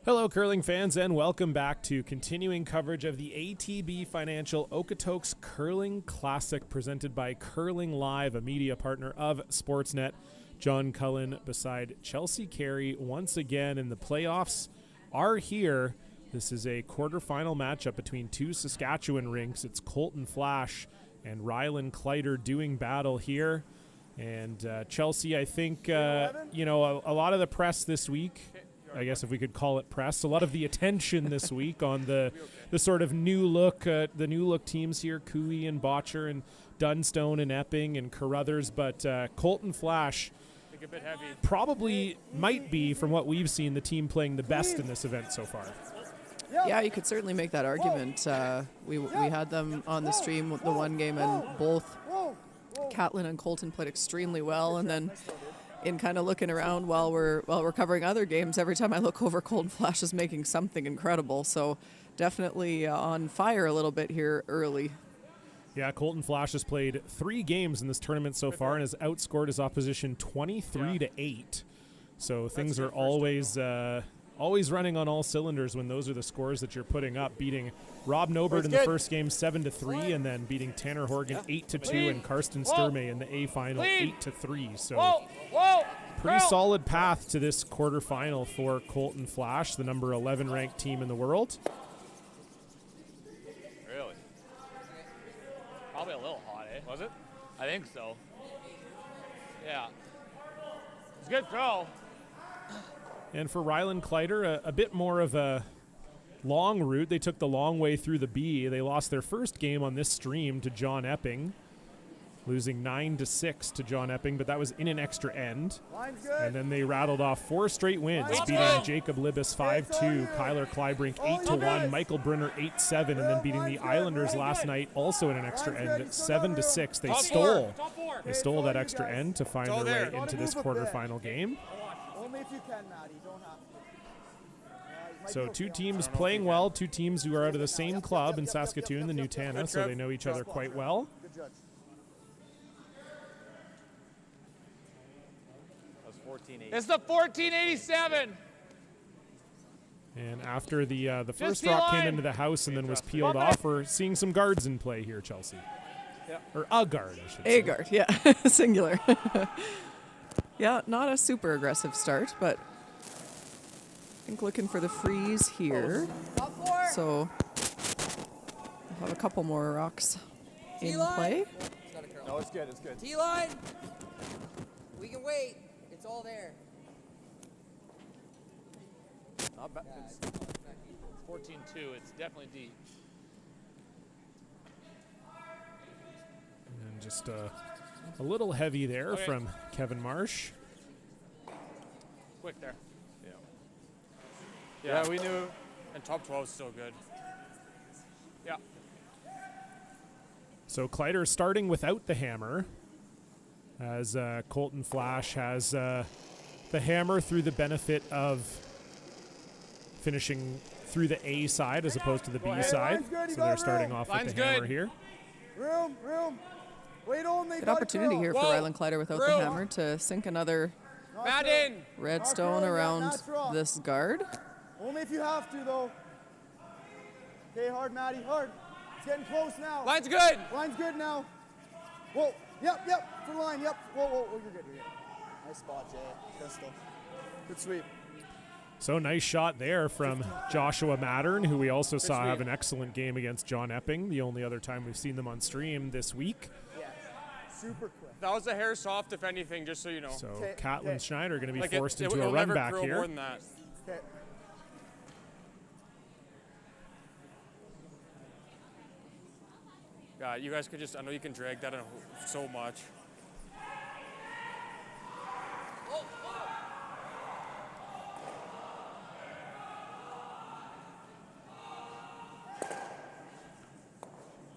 Hello, curling fans, and welcome back to continuing coverage of the ATB Financial Okotoks Curling Classic, presented by Curling Live, a media partner of Sportsnet. John Cullen beside Chelsea Carey once again, and the playoffs are here. This is a quarterfinal matchup between two Saskatchewan rinks. It's Colton Flasch and Ryland Kleiter doing battle here. And Chelsea, I think, a lot of the press this week, I guess if we could call it press, a lot of the attention this week on the sort of new look teams here, Cooey and Botcher and Dunstone and Epping and Carruthers, but Colton Flasch probably might be, from what we've seen, the team playing the best in this event so far. Yeah, you could certainly make that argument. We had them on the stream with the one game, and both Catlin and Colton played extremely well, and then in kind of looking around while we're covering other games, every time I look over, Colton Flasch is making something incredible. So definitely on fire a little bit here early. Yeah, Colton Flasch has played 3 games in this tournament so far and has outscored his opposition 23-8. So things are always running on all cylinders when those are the scores that you're putting up, beating Rob Nobert in the first game 7-3, and then beating Tanner Horgan 8-2, and Karsten Sturmey in the A final 8-3. So pretty solid path to this quarterfinal for Colton Flasch, the number 11 ranked team in the world. Really? Probably a little hot, eh? Was it? I think so. Yeah. It's a good throw. And for Ryland Kleiter, a bit more of a long route. They took the long way through the B. They lost their first game on this stream to John Epping, losing 9-6 to John Epping, but that was in an extra end. And then they rattled off 4 straight wins, beating Jacob Libis 5-2, Kyler Kleibrink 8-1, Michael Brunner 8-7, and then beating the Islanders last night, also in an extra end, 7-6. They stole that extra end to find their way into this quarterfinal game. Only if you can, Matt. You don't have to. So 2 teams playing well, 2 teams who are out of the same club in Saskatoon, the Nutana, so they know each other quite well. Good judge. It's the 1487. And after the first rock came into the house and then was peeled off, we're seeing some guards in play here, Chelsea. Yep. Or a guard, I should say. A guard, yeah, singular. Yeah, not a super aggressive start, but I think looking for the freeze here. So we'll have a couple more rocks in play. No, it's good, it's good. T-line! We can wait. It's all there. Not bad. It's 14-2. It's definitely deep. And just a little heavy there from Kevin Marsh. Quick there. Yeah, we knew. And top 12 is still good. Yeah. So Kleiter starting without the hammer, as Colton Flasch has the hammer through the benefit of finishing through the A side as opposed to the B side. So they're starting off with the hammer here. Room. Wait only. Good opportunity here for Ryland Kleiter without the hammer to sink another redstone around this guard. Only if you have to, though. Okay, hard, Matty, hard. It's getting close now. Line's good. Line's good now. Whoa, yep, for line, yep. Whoa, you're good. Nice spot, Jay. Crystal. Good sweep. So nice shot there from Joshua Mattern, who we also saw have an excellent game against John Epping, the only other time we've seen them on stream this week. Yeah, super quick. That was a hair soft, if anything, just so you know. So Catlin Schneider going to be forced into it'll a run never back grow here. More than that. Okay. Yeah, you guys could I know you can drag that in so much.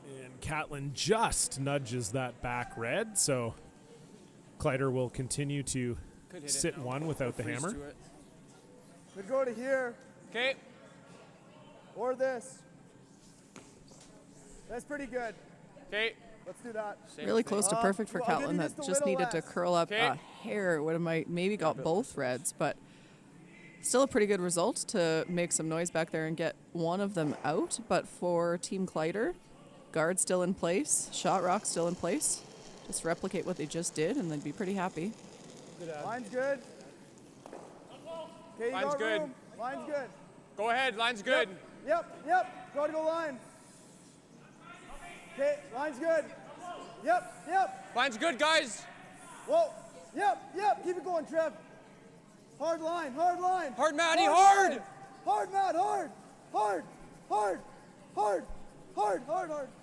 And Catlin just nudges that back red, so Kleiter will continue to sit one without the hammer. Could go to here. Okay. Or this. That's pretty good. Okay. Let's do that. Really close to perfect for Catlin. That just needed to curl up a hair. Would have maybe got both reds, but Still a pretty good result to make some noise back there and get one of them out. But for Team Kleiter, guard still in place, shot rock still in place. Just replicate what they just did and they'd be pretty happy. Line's good. Okay, you Line's got good. room. Line's good. Go ahead, line's good. Yep. Gotta go line. Okay, line's good. Yep. Line's good, guys. Whoa. Yep. Keep it going, Trev. Hard line. Hard, Matty, hard. line. Hard, Matt, hard.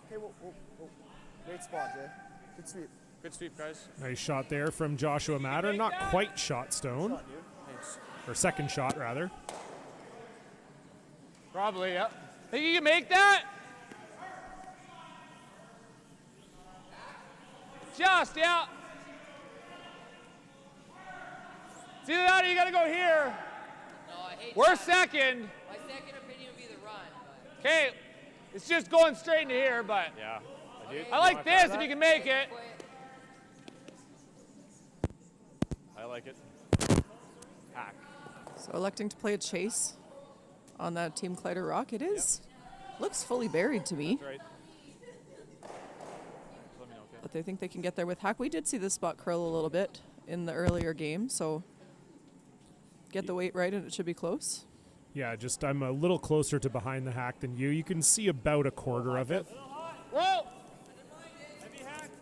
Okay, whoa. Great spot, Jay. Good sweep. Good sweep, guys. Nice shot there from Joshua Matter. Not quite shot stone. Shot, dude. Thanks. Or second shot, rather. Probably, yep. Think you can make that? Just, yeah. It's either that or you gotta go here. No, I hate We're that. second. My second opinion would be the run. But Okay, it's just going straight into here, but yeah. I like this if you can make it. I like it. Hack. So electing to play a chase on that Team Kleiter rock. It is. Looks fully buried to me. That's right. Let me know, okay? But they think they can get there with hack. We did see this spot curl a little bit in the earlier game, so get the weight right and it should be close. Yeah, just I'm a little closer to behind the hack than you. You can see about a quarter of it. Whoa!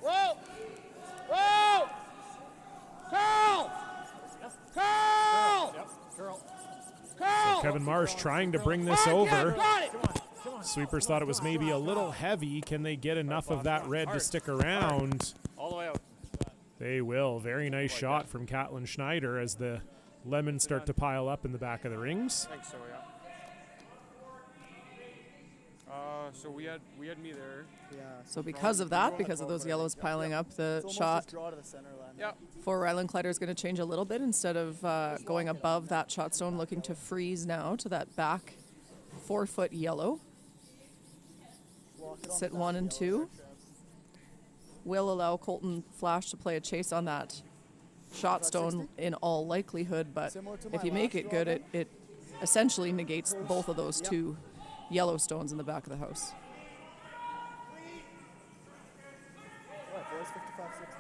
Whoa! Whoa! Curl! Curl! Curl! Kevin Marsh trying to bring this over. Sweepers thought it was maybe a little heavy. Can they get enough of that red to stick around? All the way out. They will. Very nice shot from Caitlin Schneider as the lemons start to pile up in the back of the rings. Thanks, so yeah. So we had me there. Yeah. So because of that, because of those yellows piling up, the It's almost shot just draw to the center line. Yeah. for Ryland Kleiter is going to change a little bit. Instead of going above that shot stone, looking to freeze now to that back 4-foot yellow. Lock it on Sit the 1 and back 2. yellow there, Will allow Colton Flasch to play a chase on that shot stone in all likelihood, but Similar to if my you make last it draw good, then? it essentially negates both of those Yep. two yellow stones in the back of the house. All right, boys, 55-60.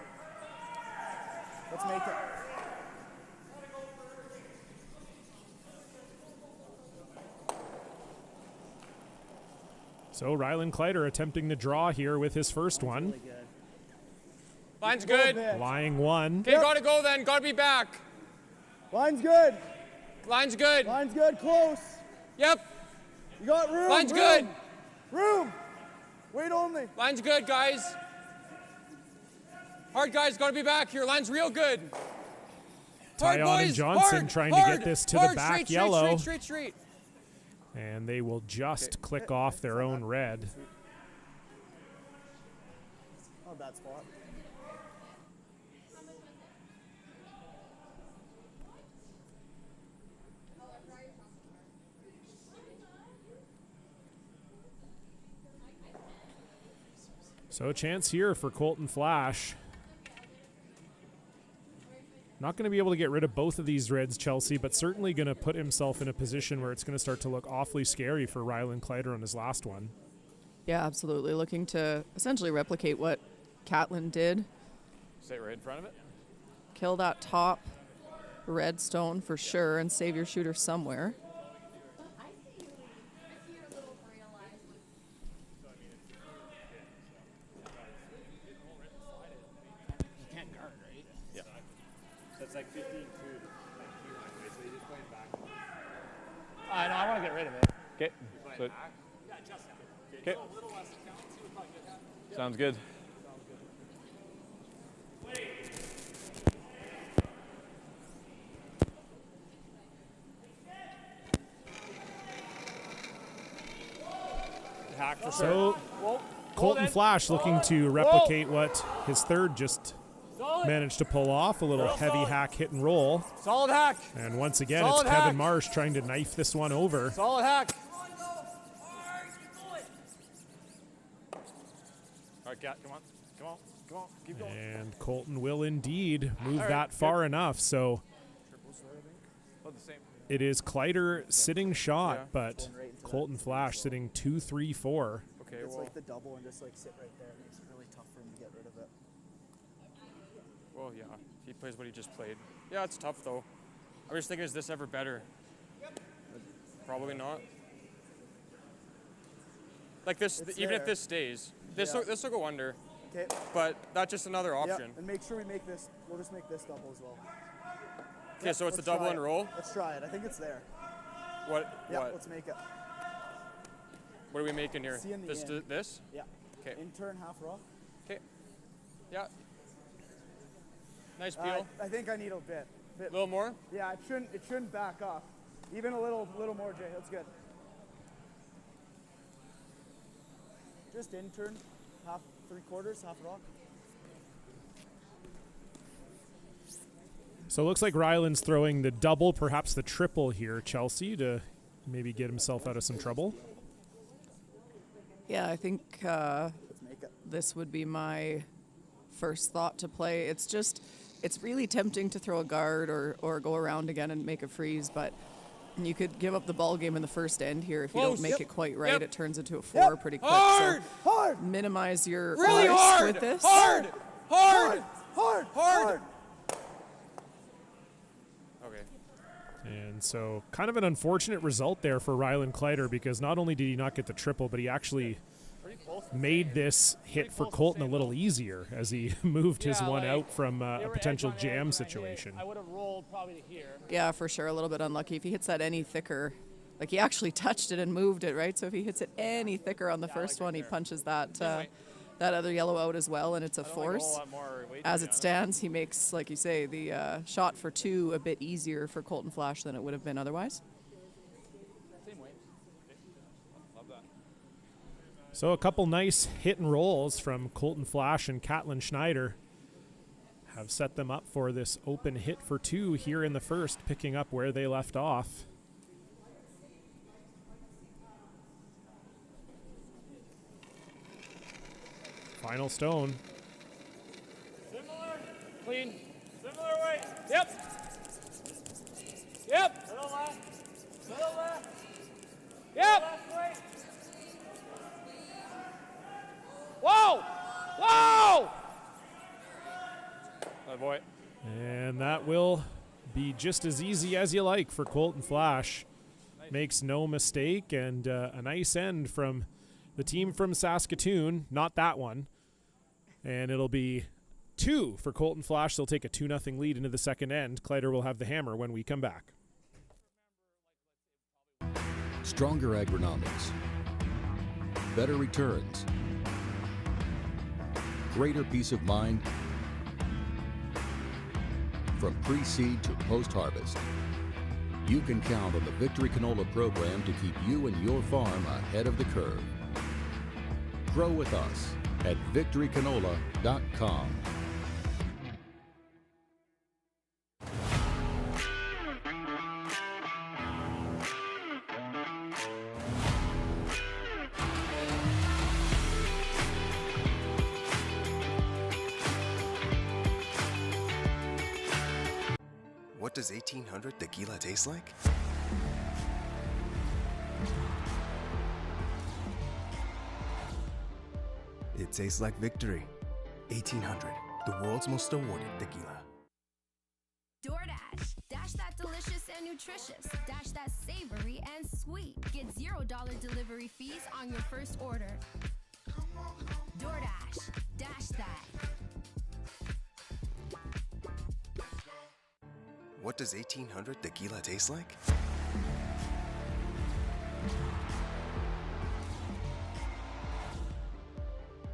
Let's make it. So Ryland Kleiter attempting the draw here with his first one. Really good. Line's Go, good. Vince. Lying one. Okay, gotta go then. Gotta be back. Line's good. Line's good. Line's good. Close. Yep. You got room. Line's room. good. Room. Wait only. Line's good, guys. Hard, guys. Gotta be back here. Line's real good. Hard, Tyon and boys. Johnson Hard, trying hard, to get this to hard. the back Straight, yellow. Straight. And they will just click off their own red. Not a bad spot. So a chance here for Colton Flasch. Not going to be able to get rid of both of these reds, Chelsea, but certainly going to put himself in a position where it's going to start to look awfully scary for Ryland Kleiter on his last one. Yeah, absolutely. Looking to essentially replicate what Caitlin did. Stay right in front of it. Kill that top red stone for sure and save your shooter somewhere. Like 15 2. I know. I want to get rid of it. Okay. So, okay. Sounds good. Hack for So Whoa. Colton Flasch looking to replicate what his third just managed to pull off. A little heavy hack hit and roll. Solid hack. And once again, Solid it's Kevin hack. Marsh trying to knife this one over. Solid hack. All right, Kat, come on. Keep going. And Colton will indeed move All right, that far enough. So About the same. It is Kleiter sitting shot, Yeah. but Going right into that. Colton Flasch sitting 2-3-4. Okay, It's well, like the double and just like sit right there. It makes it really tough for him to get rid of it. well, yeah. He plays what he just played. Yeah, it's tough though. I was thinking, is this ever better? Probably not. Like this, It's even if there. this stays, this Yeah. will go under. Okay. But that's just another option. Yep. And make sure we make this. We'll just make this double as well. Okay, so it's the double and roll. Let's try it. I think it's there. What? Yeah. What? Let's make it. What are we making here? See in the This? end. This? Yeah. Okay. In turn, half rock. Okay. Yeah. Nice peel. I think I need a bit. A little more. Yeah, it shouldn't back up. Even a little more, Jay. That's good. Just in turn, half, 3/4, half rock. So it looks like Ryland's throwing the double, perhaps the triple here, Chelsea, to maybe get himself out of some trouble. Yeah, I think Let's make it. this would be my first thought to play. It's really tempting to throw a guard or go around again and make a freeze, but you could give up the ball game in the first end here if you Close. don't make Yep. it quite right. Yep. It turns into a 4 Yep. pretty quick. Hard! So Hard! minimize your Really arse hard! with this. Hard! Hard! Hard! Hard! Okay. And so kind of an unfortunate result there for Ryland Kleiter, because not only did he not get the triple, but he actually made this hit for Colton a little easier as he moved his Yeah, one like, out from They a were potential edge on edge jam when I hit. situation. I would have rolled probably to here. Yeah, for sure. A little bit unlucky. If he hits that any thicker, like he actually touched it and moved it, right? So if he hits it any thicker on the first one, he punches that that other yellow out as well, and it's a I don't think a whole force. lot more weight, to As be it honest. stands, he makes, like you say, the shot for 2 a bit easier for Colton Flasch than it would have been otherwise. Same weight. Love that. So a couple nice hit and rolls from Colton Flasch and Catlin Schneider have set them up for this open hit for 2 here in the first, picking up where they left off. Final stone. Similar. Clean. Similar weight. Yep. Yep. Middle left. Middle left. Yep. Left weight. Whoa! Whoa! Oh boy. And that will be just as easy as you like for Colton Flasch. Makes no mistake, and a nice end from the team from Saskatoon. Not that one. And it'll be 2 for Colton Flasch. They'll take a 2-0 lead into the second end. Kleiter will have the hammer when we come back. Stronger agronomics, better returns, greater peace of mind from pre-seed to post-harvest. You can count on the Victory Canola program to keep you and your farm ahead of the curve. Grow with us at victorycanola.com. What does 1800 tequila taste like? It tastes like victory. 1800, the world's most awarded tequila. DoorDash. Dash that delicious and nutritious. Dash that savory and sweet. Get $0 delivery fees on your first order. DoorDash. Dash that. What does 1800 tequila taste like?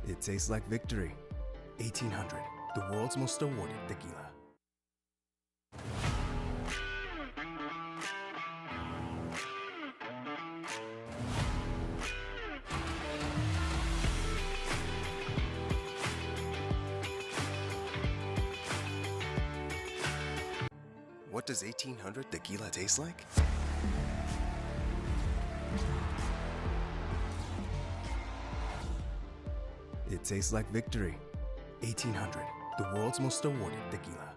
It tastes like victory. 1800, the world's most awarded tequila. What does 1800 tequila taste like? It tastes like victory. 1800, the world's most awarded tequila.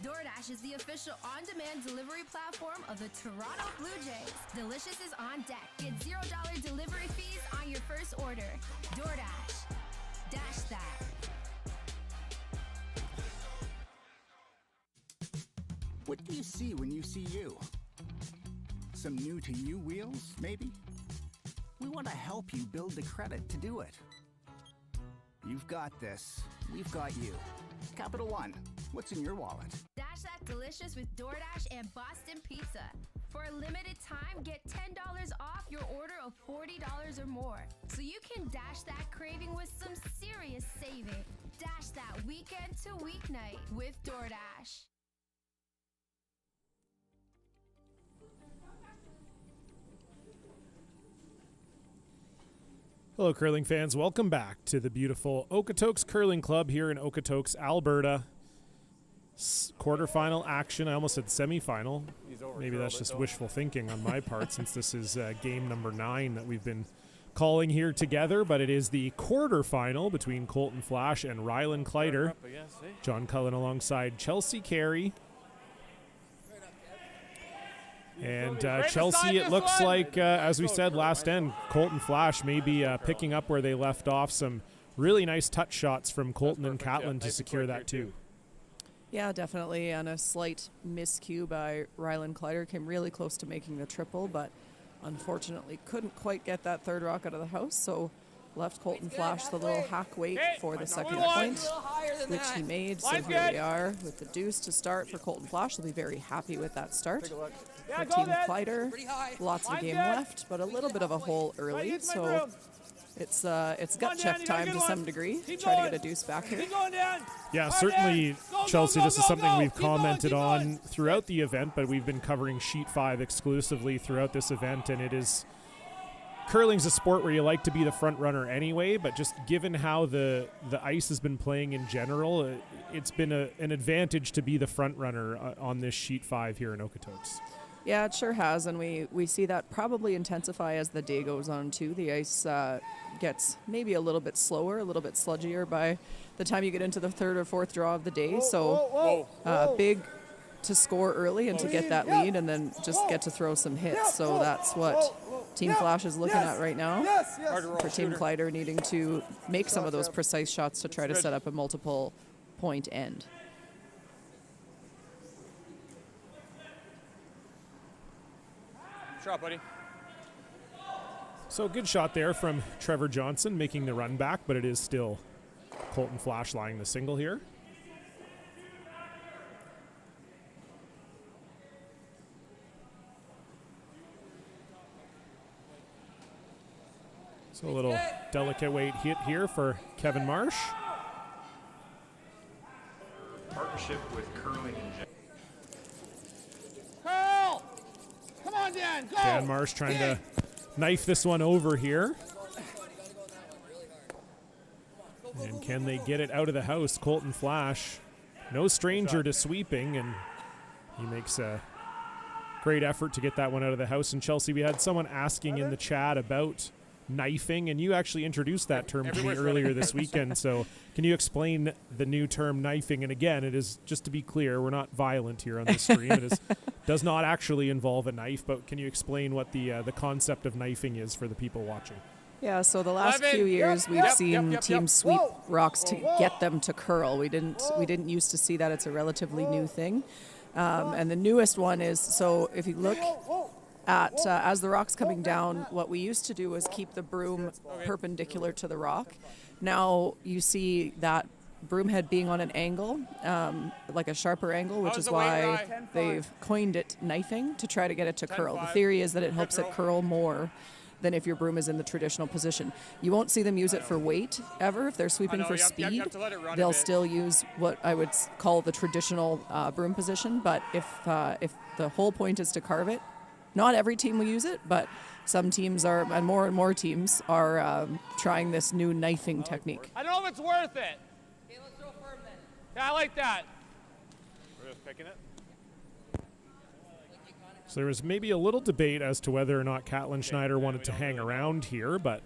DoorDash is the official on-demand delivery platform of the Toronto Blue Jays. Delicious is on deck. Get $0 delivery fees on your first order. DoorDash. Dash that. What do you see when you see you? Some new to you wheels, maybe? We want to help you build the credit to do it. You've got this. We've got you. Capital One, what's in your wallet? Dash that delicious with DoorDash and Boston Pizza. For a limited time, get $10 off your order of $40 or more. So you can dash that craving with some serious saving. Dash that weekend to weeknight with DoorDash. Hello, curling fans. Welcome back to the beautiful Okotoks Curling Club here in Okotoks, Alberta. Quarterfinal action. I almost said semifinal. Maybe that's just wishful thinking on my part since this is game number 9 that we've been calling here together. But it is the quarterfinal between Colton Flasch and Rylan Kleiter. John Cullen alongside Chelsea Carey. And Chelsea, it looks like, as we said last end, Colton Flasch may be picking up where they left off. Some really nice touch shots from Colton and Catlin to secure that too. Yeah, definitely. And a slight miscue by Rylan Kleiter came really close to making the triple, but unfortunately couldn't quite get that third rock out of the house. So left Colton Flasch the little hack weight for the second point, which he made. So here we are with the deuce to start for Colton Flasch. They'll be very happy with that start. For Team Kleiter, lots of game left, but a little bit of a hole early. So it's gut check time to some degree. Try to get a deuce back here. Yeah, certainly, Chelsea, this is something we've commented on throughout the event, but we've been covering Sheet 5 exclusively throughout this event, and it is... Curling's a sport where you like to be the front runner anyway, but just given how the ice has been playing in general, it's been an advantage to be the front runner on this Sheet 5 here in Okotoks. Yeah, it sure has, and we see that probably intensify as the day goes on too. The ice gets maybe a little bit slower, a little bit sludgier by the time you get into the third or fourth draw of the day. So big to score early and to get that lead and then just get to throw some hits. So that's what Team Flasch is looking at right now. For Team Kleiter needing to make some of those precise shots to try to set up a multiple point end. Shot, buddy. So good shot there from Trevor Johnson making the run back, but it is still Colton Flasch lying the single here. So a little delicate weight hit here for Kevin Marsh. Partnership with Curling and Curl! Come on, Dan, go! Dan Marsh trying to knife this one over here. And can they get it out of the house? Colton Flasch, no stranger to sweeping, and he makes a great effort to get that one out of the house. And Chelsea, we had someone asking in the chat about knifing, and you actually introduced that term to me earlier this weekend. So can you explain the new term knifing? And again, it is, just to be clear, we're not violent here on the stream. It does not actually involve a knife, but can you explain what the concept of knifing is for the people watching? Yeah, so the last few years we've seen teams sweep rocks to get them to curl. We didn't used to see that. It's a relatively new thing. And the newest one is, so if you look at as the rock's coming down, what we used to do was keep the broom perpendicular to the rock. Now you see that broom head being on an angle, like a sharper angle, which is why they've coined it knifing, to try to get it to curl. The theory is that it helps it curl more than if your broom is in the traditional position. You won't see them use it for weight ever. If they're sweeping for speed, they'll still use what I would call the traditional broom position. But if the whole point is to carve it, not every team will use it, but some teams are, and more teams are trying this new knifing technique. I don't know if it's worth it. Okay, let's throw firm then. Yeah, I like that. We're just picking it. So there was maybe a little debate as to whether or not Catlin Schneider wanted to hang around here, but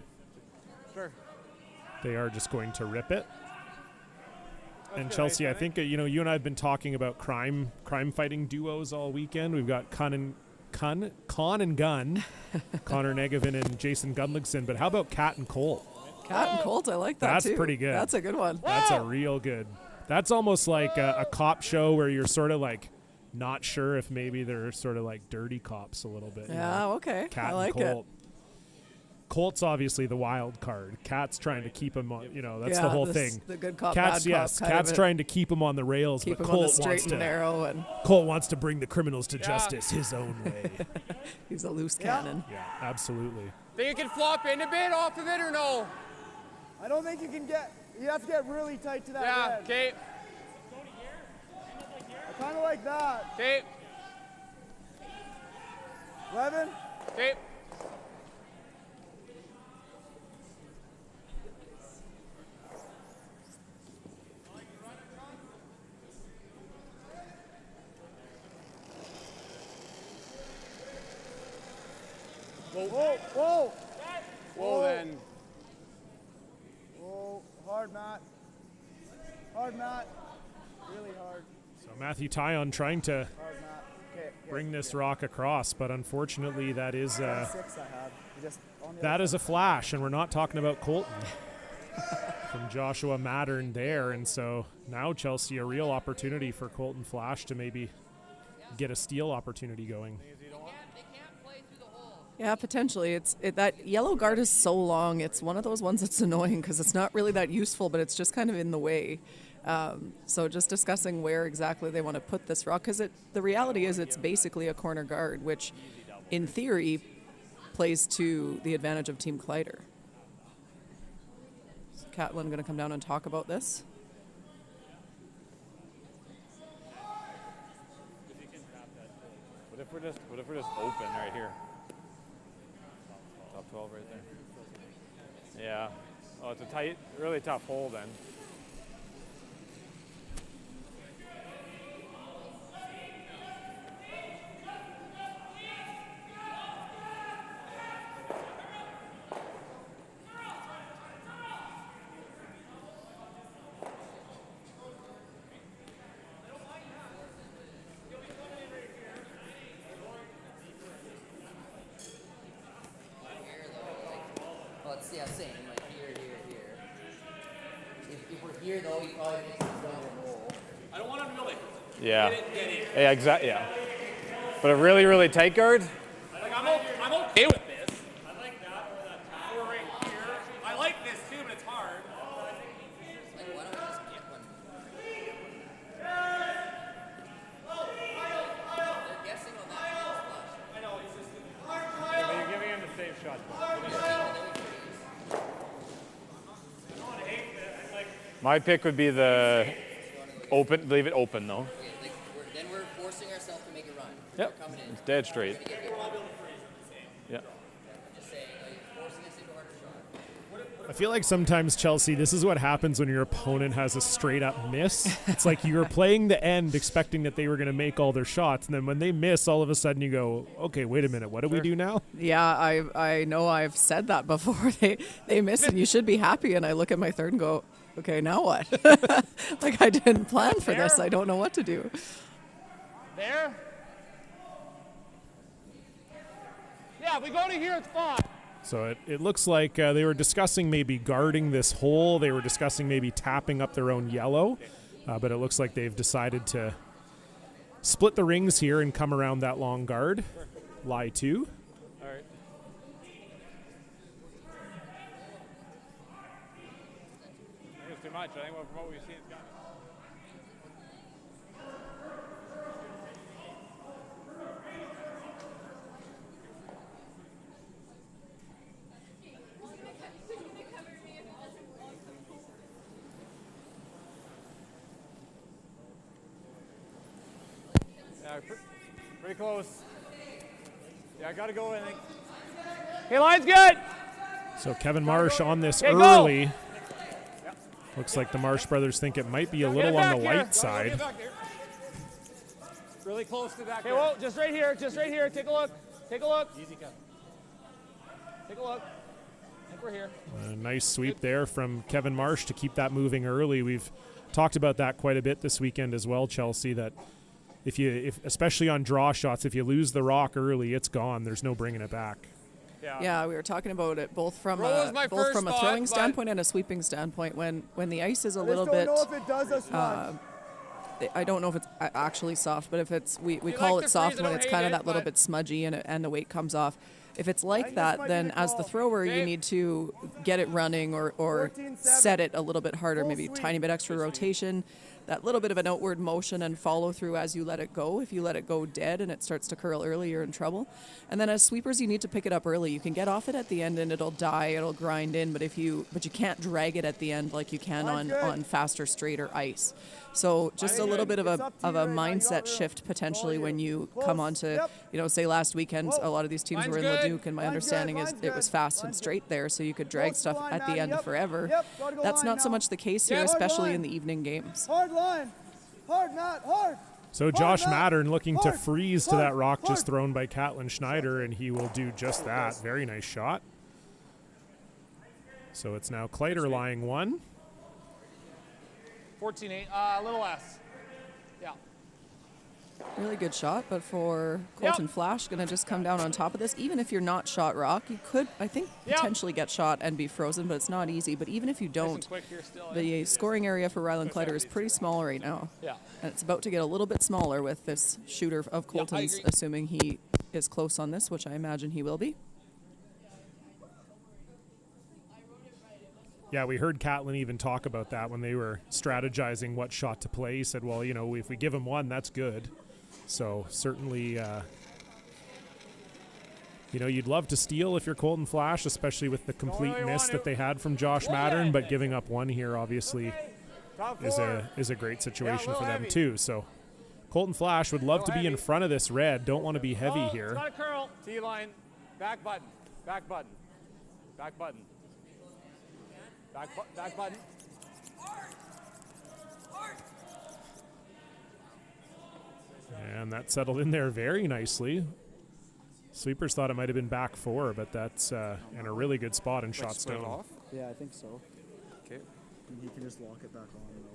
they are just going to rip it. And Chelsea, I think you and I have been talking about crime fighting duos all weekend. We've got Con and Gun, Connor Negevin and Jason Gunlickson. But how about Cat and Colt? Cat and Colt, I like that That's too. pretty good. That's a good one. That's a real good. That's almost like a cop show where you're sort of like not sure if maybe they're sort of like dirty cops a little bit. Yeah, okay. Cat I like and Colt. it. Colt's obviously the wild card. Cat's trying to keep him on, that's the whole thing. The good cop, Cat's, bad yes, cop. Cat's trying to keep him on the rails, keep but him on the Colt straight wants and to narrow. And Colt wants to bring the criminals to justice his own way. He's a loose cannon. Yeah, absolutely. Think you can flop in a bit off of it or no? I don't think you can get. You have to get really tight to that Yeah, red. okay. I kind of like that. Okay. 11. Okay. Whoa, whoa. Whoa, then. Whoa, hard, Matt. Hard, Matt. Really hard. So Matthew Tyon trying to Hard, Matt. Okay, bring this rock across, but unfortunately that is 6 I have. You just on the that other is a flash, and we're not talking about Colton. From Joshua Mattern there, and so now Chelsea, a real opportunity for Colton Flash to maybe get a steal opportunity going. Yeah, potentially. That yellow guard is so long. It's one of those ones that's annoying because it's not really that useful, but it's just kind of in the way. So just discussing where exactly they want to put this rock, because the reality is it's basically a corner guard, which in theory plays to the advantage of Team Kleiter. Is Catlin going to come down and talk about this? What if we're just open right here? Top 12 right there. Yeah. Oh, it's a tight, really tough hole then. Well, it's same, like here. If we're here though, you probably make this double hole. I don't want to really. Yeah. Yeah, exactly. Yeah. But a really, really tight guard? Like I'm okay with this. I like that or that four right here. I like this too, but it's hard. Like, why don't we just get one? They're guessing on that flush. I know it's just. Yeah, but you're giving him the safe shot. My pick would be the open, leave it open though. Like, then we're forcing ourselves to make a run. Yep, We're coming in. it's dead straight. Yeah. I'm just saying, like, forcing us into a harder shot. I feel like sometimes, Chelsea, this is what happens when your opponent has a straight up miss. It's like you were playing the end expecting that they were going to make all their shots, and then when they miss, all of a sudden you go, okay, wait a minute, what do we do now? Yeah, I know I've said that before. They miss and you should be happy, and I look at my third and go, okay, now what? Like, I didn't plan for this. I don't know what to do. There. Yeah, if we go to here, it's fine. So it looks like they were discussing maybe guarding this hole. They were discussing maybe tapping up their own yellow, but it looks like they've decided to split the rings here and come around that long guard. Lie 2. All right. I think it's too much. I think from what we've seen, it's got pretty close. Yeah, I gotta go, I think. Okay, line's good. So Kevin Marsh on this Okay, go. early. Looks like the Marsh brothers think it might be a little on the light side. Really close to back. Okay, whoa, just right here. Take a look. Easy, Kevin. Take a look. think we're here. A nice sweep there from Kevin Marsh to keep that moving early. We've talked about that quite a bit this weekend as well, Chelsea, that if especially on draw shots, if you lose the rock early, it's gone. There's no bringing it back. Yeah, we were talking about it both from Roll is my a first spot, throwing but- standpoint and a sweeping standpoint. When the ice is a I little just don't bit, know if it does us much. I don't know if it's actually soft, but if it's we you call like it the soft freeze, I when don't it's hate kind of it, that little but- bit smudgy and the weight comes off. If it's like think this that, might be then the as the call. thrower, you Dave. need to get it running or 14-7. set it a little bit harder, Full maybe a sweep. tiny bit extra rotation, that little bit of an outward motion and follow through as you let it go. If you let it go dead and it starts to curl early, you're in trouble. And then as sweepers, you need to pick it up early. You can get off it at the end and it'll die, it'll grind in, but you can't drag it at the end like you can on faster, straighter ice. So just a little bit of a mindset shift potentially when you come onto, say last weekend, a lot of these teams Mine's were in good. Leduc, and my understanding is it was fast and straight there, so you could drag stuff at the end forever. That's not so much the case here, especially in the evening games. Hard line. Hard, Matt. Hard. So Josh Mattern looking to Hard. freeze to that rock Hard. just thrown by Catlin Schneider, and he will do just that. Very nice shot. So it's now Kleiter lying one. 14-8, a little less. Yeah. Really good shot, but for Colton Flasch, going to just come down on top of this. Even if you're not shot rock, you could, I think, potentially get shot and be frozen, but it's not easy. But even if you don't, Quick here still. the scoring area for Ryland Kleiter is pretty small right now. Yeah. And it's about to get a little bit smaller with this shooter of Colton's, agree. assuming he is close on this, which I imagine he will be. Yeah, we heard Catlin even talk about that when they were strategizing what shot to play. He said, well, if we give him one, that's good. So certainly, you'd love to steal if you're Colton Flasch, especially with the complete miss that they had from Josh Mattern, but giving up one here obviously is a great situation for them too. So Colton Flasch would love to be in front of this red, don't want to be heavy here. It's not a curl. T-line. Back button. Back button. Back button. Back button. And that settled in there very nicely. Sweepers thought it might have been back four, but that's in a really good spot and shot Split it stone. off. Yeah, I think so. Okay. And he can just lock it back on, though.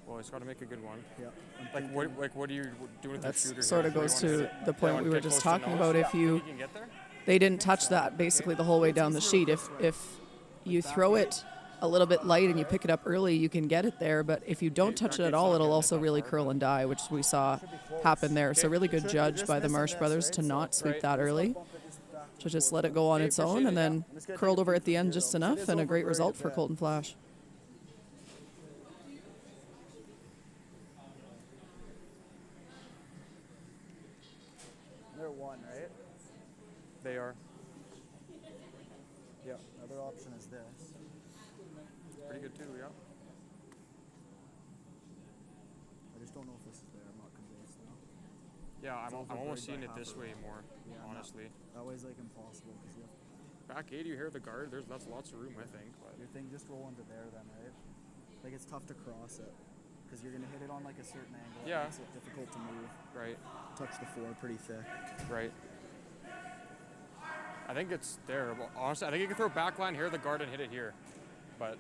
Well, he's got to make a good one. Yeah. What do you do with the That shooter? sort of here? goes What do you to want the point Yeah, we were get just close to talking nose? about. If You you can get there? they didn't touch that basically the whole way down the sheet. If you throw it a little bit light and you pick it up early, you can get it there. But if you don't touch it at all, it'll also really curl and die, which we saw happen there. So really good judge by the Marsh brothers to not sweep that early, to just let it go on its own, and then curled over at the end just enough, and a great result for Colton Flasch. They're one, right? They are. Yeah. Another option is this. Pretty good too, yeah. I just don't know if this is there. I'm not convinced now. Yeah, I'm overburied almost by seeing it half this a way row. more, Yeah, honestly. That way's like impossible because you have Back 8, you hear the guard. That's lots of room, I think. But your thing just roll into there then, right? Like it's tough to cross it because you're gonna hit it on like a certain angle. Yeah. It makes it difficult to move. right, Touch the floor pretty thick. right. I think it's there. Well, honestly, I think you can throw backline here, the guard, and hit it here. But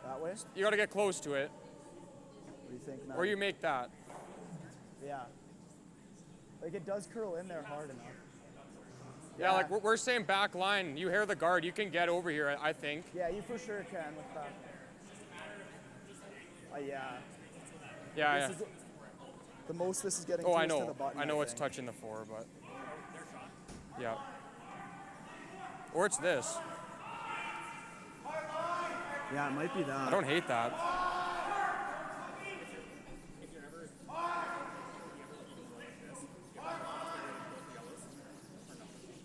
That way? you got to get close to it, What do you think, Matt? or you make that. Yeah. Like it does curl in there hard enough. Yeah, like we're saying back line. You hear the guard, you can get over here, I think. Yeah, you for sure can with that. Yeah. Yeah, This yeah. is the most this is getting Oh, to I is to know. the button. I know it's think. touching the 4, but yeah. Or it's this. Yeah, it might be that. I don't hate that.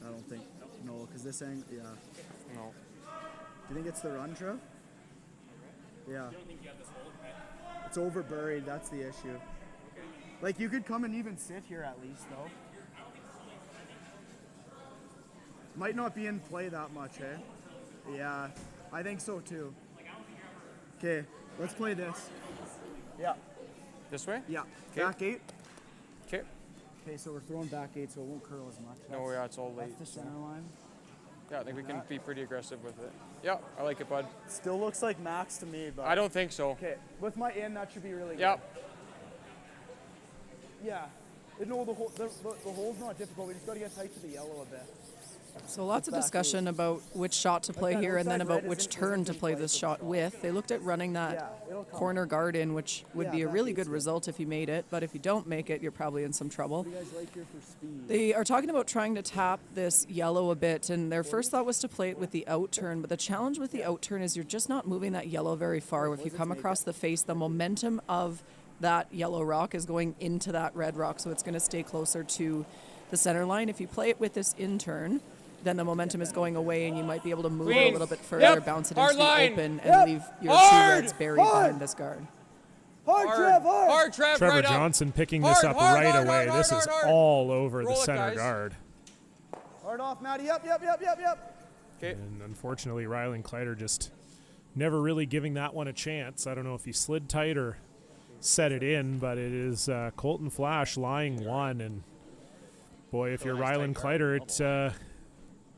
I don't think. No, because this angle. Yeah. No. Do you think it's the run, Trev? Yeah. It's over buried. That's the issue. Like you could come and even sit here at least, though. Might not be in play that much, eh? Yeah, I think so too. Okay, let's play this. Yeah. This way? Yeah. 'Kay. Back 8. Okay. Okay, so we're throwing back 8, so it won't curl as much. No, yeah, it's all That's late. the center line. Yeah, I think we can be pretty aggressive with it. Yeah, I like it, bud. Still looks like max to me, but I don't think so. okay. With my in, that should be really Yeah. good. Yeah. No, the hole's not difficult. We just got to get tight to the yellow a bit. So lots of Back discussion about which shot to play that here and then outside about red which isn't turn to in play play this for shot with. They looked at running that Yeah, it'll come. corner guard in, which would Yeah, be a that really beats good it. result if you made it, but if you don't make it, you're probably in some trouble. What do you guys like here for speed? They are talking about trying to tap this yellow a bit, and their first thought was to play it with the out turn, but the challenge with the out turn is you're just not moving that yellow very far. If you come across the face, the momentum of that yellow rock is going into that red rock, so it's going to stay closer to the center line. If you play it with this in turn, then the momentum is going away, and you might be able to move it a little bit further, bounce it into the open, and leave your two reds buried behind this guard. Hard, Trev, hard! Hard, Trev, Trevor right up. Johnson picking this up right away. This is all over the Roll it, center guys. guard. Hard off, Matty. Yep. Okay. And unfortunately, Rylan Kleiter just never really giving that one a chance. I don't know if he slid tight or set it in, but it is Colton Flasch lying one. And boy, if you're Rylan Kleiter, it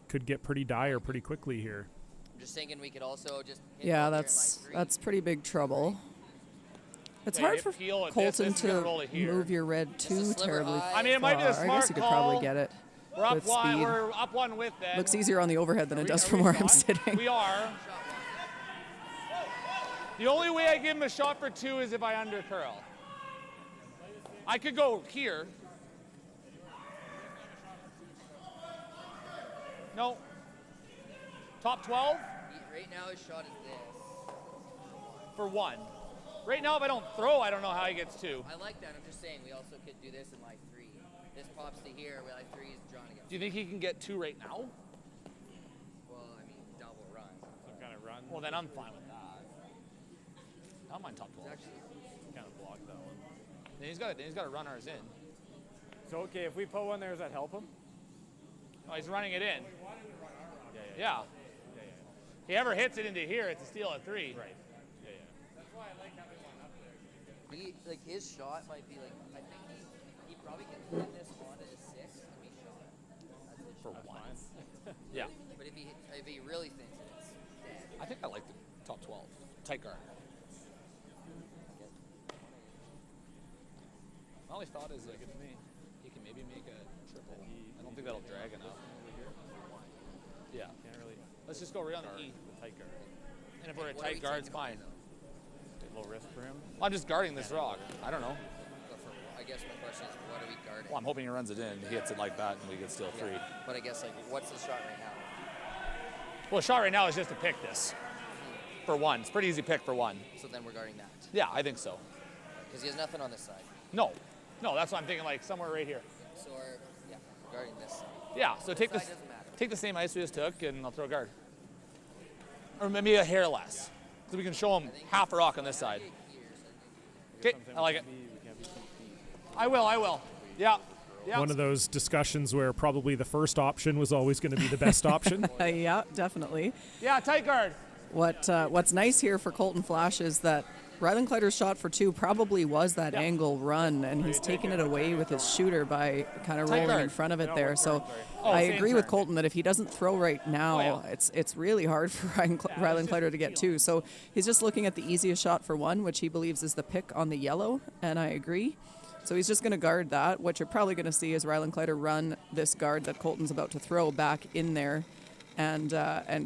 could get pretty dire pretty quickly here. I'm just thinking we could also just hit Yeah, out there in that's like 3. that's pretty big trouble. It's Okay, hard hit for peel at this, Colton this is gonna to roll it here. move your red too sliver terribly high. I mean, it might be a far. I smart guess you could call. probably get it We're up with one. speed. We're up one with that. Looks easier on the overhead than it does from Are where we I'm not? sitting. We are. The only way I give him a shot for 2 is if I undercurl. I could go here. No. Top 12 Right now his shot is this. for 1. Right now, if I don't throw, I don't know how he gets 2. I like that. I'm just saying we also could do this in like 3. This pops to here. We like 3 is John again. Do you think he can get 2 right now? Well, I mean double run. Some kind of run. Well, then I'm fine with that. I don't mind top 12. Actually, Kind of block that one. Then he's got to run ours in. So, okay, if we put one there, does that help him? Oh, he's running it in. Yeah. He ever hits it into here, it's a steal at 3. Right. like his shot might be like I think he probably can win this on a 6 and be shot. That's his For shot. 1. Yeah. But if he really thinks it, it's dead. I think I like the top 12. Tight guard. My only thought is like he can maybe make a triple. I don't think that'll drag enough. Yeah. Let's just go right on the E. Tight guard. And if we're a What are we tight guard, it's thinking fine. Low risk for him. I'm just guarding this rock. I don't know. I guess my question is, what are we guarding? Well, I'm hoping he runs it in. He hits it like that, and we get steal 3. But I guess like, what's the shot right now? Well, shot right now is just to pick this for 1. It's pretty easy pick for 1. So then we're guarding that Yeah, I think so. because he has nothing on this side. No, that's what I'm thinking. Like somewhere right here. So we're guarding this side. Yeah. So take side this. doesn't matter. Take the same ice we just took, and I'll throw a guard. Or maybe a hair less, so we can show him half a rock on this side. Okay, I like it. I will. Yeah. One of those discussions where probably the first option was always going to be the best option. Yeah, definitely. Yeah, tight guard. What's nice here for Colton Flasch is that Rylan Kleiter's shot for 2 probably was that angle run, and he's taken it away with his shooter by kind of rolling in front of it there. So I agree with Colton that if he doesn't throw right now, it's really hard for Rylan Kleiter to get 2. So he's just looking at the easiest shot for 1, which he believes is the pick on the yellow, and I agree. So he's just going to guard that. What you're probably going to see is Rylan Kleiter run this guard that Colton's about to throw back in there and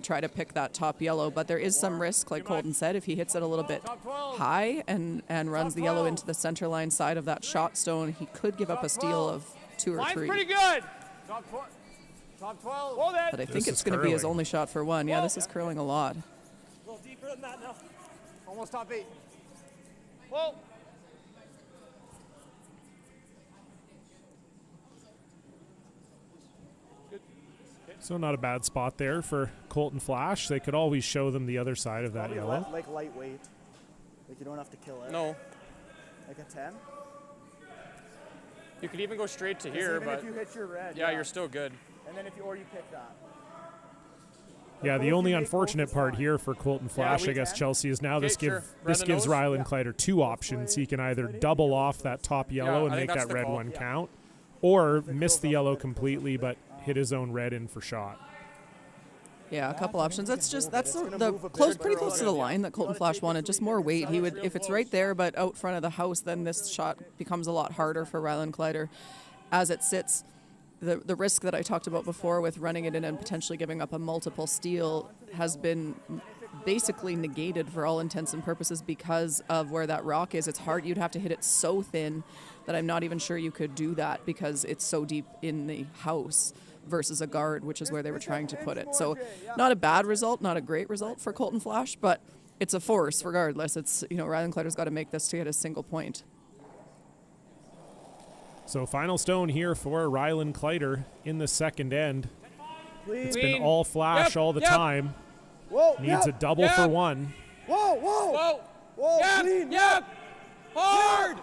try to pick that top yellow. But there is some risk, like Colton said, if he hits it a little bit high and runs the yellow into the center line side of that shot stone, he could give up a steal of 2 or Mine's 3. pretty good. Top 12. But I think it's going to be his only shot for 1. Yeah, this is curling a lot. A little deeper than that now. Almost top 8. Whoa. So not a bad spot there for Colton Flasch. They could always show them the other side of that Probably yellow. like lightweight. Like you don't have to kill it. No. Like a 10? You could even go straight to 'Cause here, even but if you hit your red. yeah, you're still good. And then if you pick that. Yeah, the both only you make unfortunate both is part fine. here for Colton Flasch, we I guess, can. Chelsea, is now this Okay, sure. this Run the gives nose? Rylan Kleiter 2 options. He can either double off that top yellow and I make think that's that the red call. one count, or miss the yellow completely but hit his own red in for shot. Yeah, a couple options. That's the close, pretty close to the line that Colton Flasch wanted. Just more weight. He would, if it's right there, but out front of the house, then this shot becomes a lot harder for Ryland Kleiter. As it sits, the risk that I talked about before with running it in and potentially giving up a multiple steal has been basically negated for all intents and purposes because of where that rock is. It's hard. You'd have to hit it so thin that I'm not even sure you could do that because it's so deep in the house versus a guard, which is where they were trying to put it. So not a bad result, not a great result for Colton Flasch, but it's a force regardless. It's, Ryland Kleiter's got to make this to get a single point. So final stone here for Ryland Kleiter in the second end. It's been all Flasch all the time. Whoa, Needs a double for one. Hard!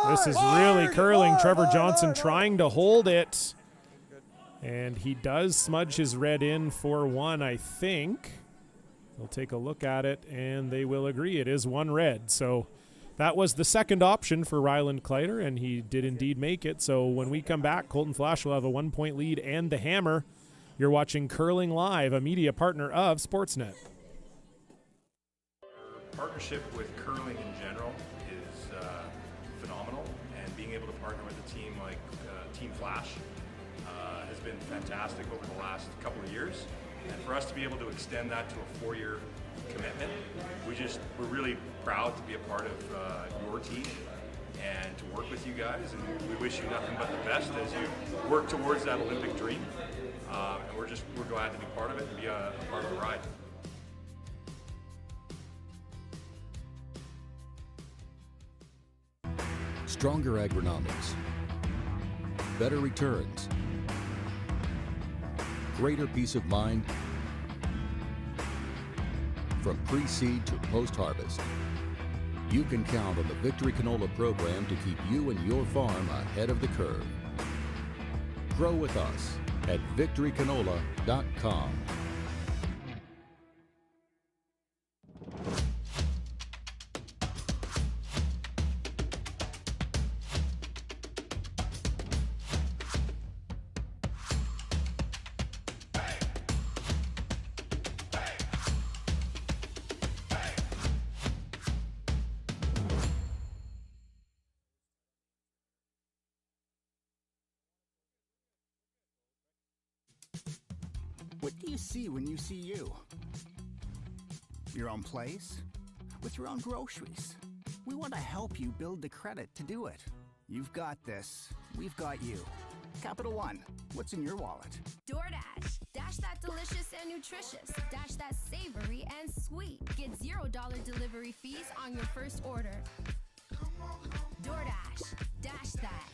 This is really curling. Trevor Johnson trying to hold it. And he does smudge his red in for one, I think. They'll take a look at it, and they will agree. It is one red. So that was the second option for Ryland Kleiter, and he did indeed make it. So when we come back, Colton Flasch will have a 1-point lead and the hammer. You're watching Curling Live, a media partner of Sportsnet. Partnership with curling in general is phenomenal, and being able to partner with a team like Team Flasch has been fantastic over the last couple of years. And for us to be able to extend that to a 4-year commitment, we're really proud to be a part of your team and to work with you guys. And we wish you nothing but the best as you work towards that Olympic dream. And we're glad to be part of it and be a part of the ride. Stronger agronomics, better returns, greater peace of mind from pre-seed to post-harvest. You can count on the Victory Canola program to keep you and your farm ahead of the curve. Grow with us at victorycanola.com. What do you see when you see you? Your own place? With your own groceries? We want to help you build the credit to do it. You've got this. We've got you. Capital One, what's in your wallet? DoorDash. Dash that delicious and nutritious. Dash that savory and sweet. Get $0 delivery fees on your first order. DoorDash. Dash that.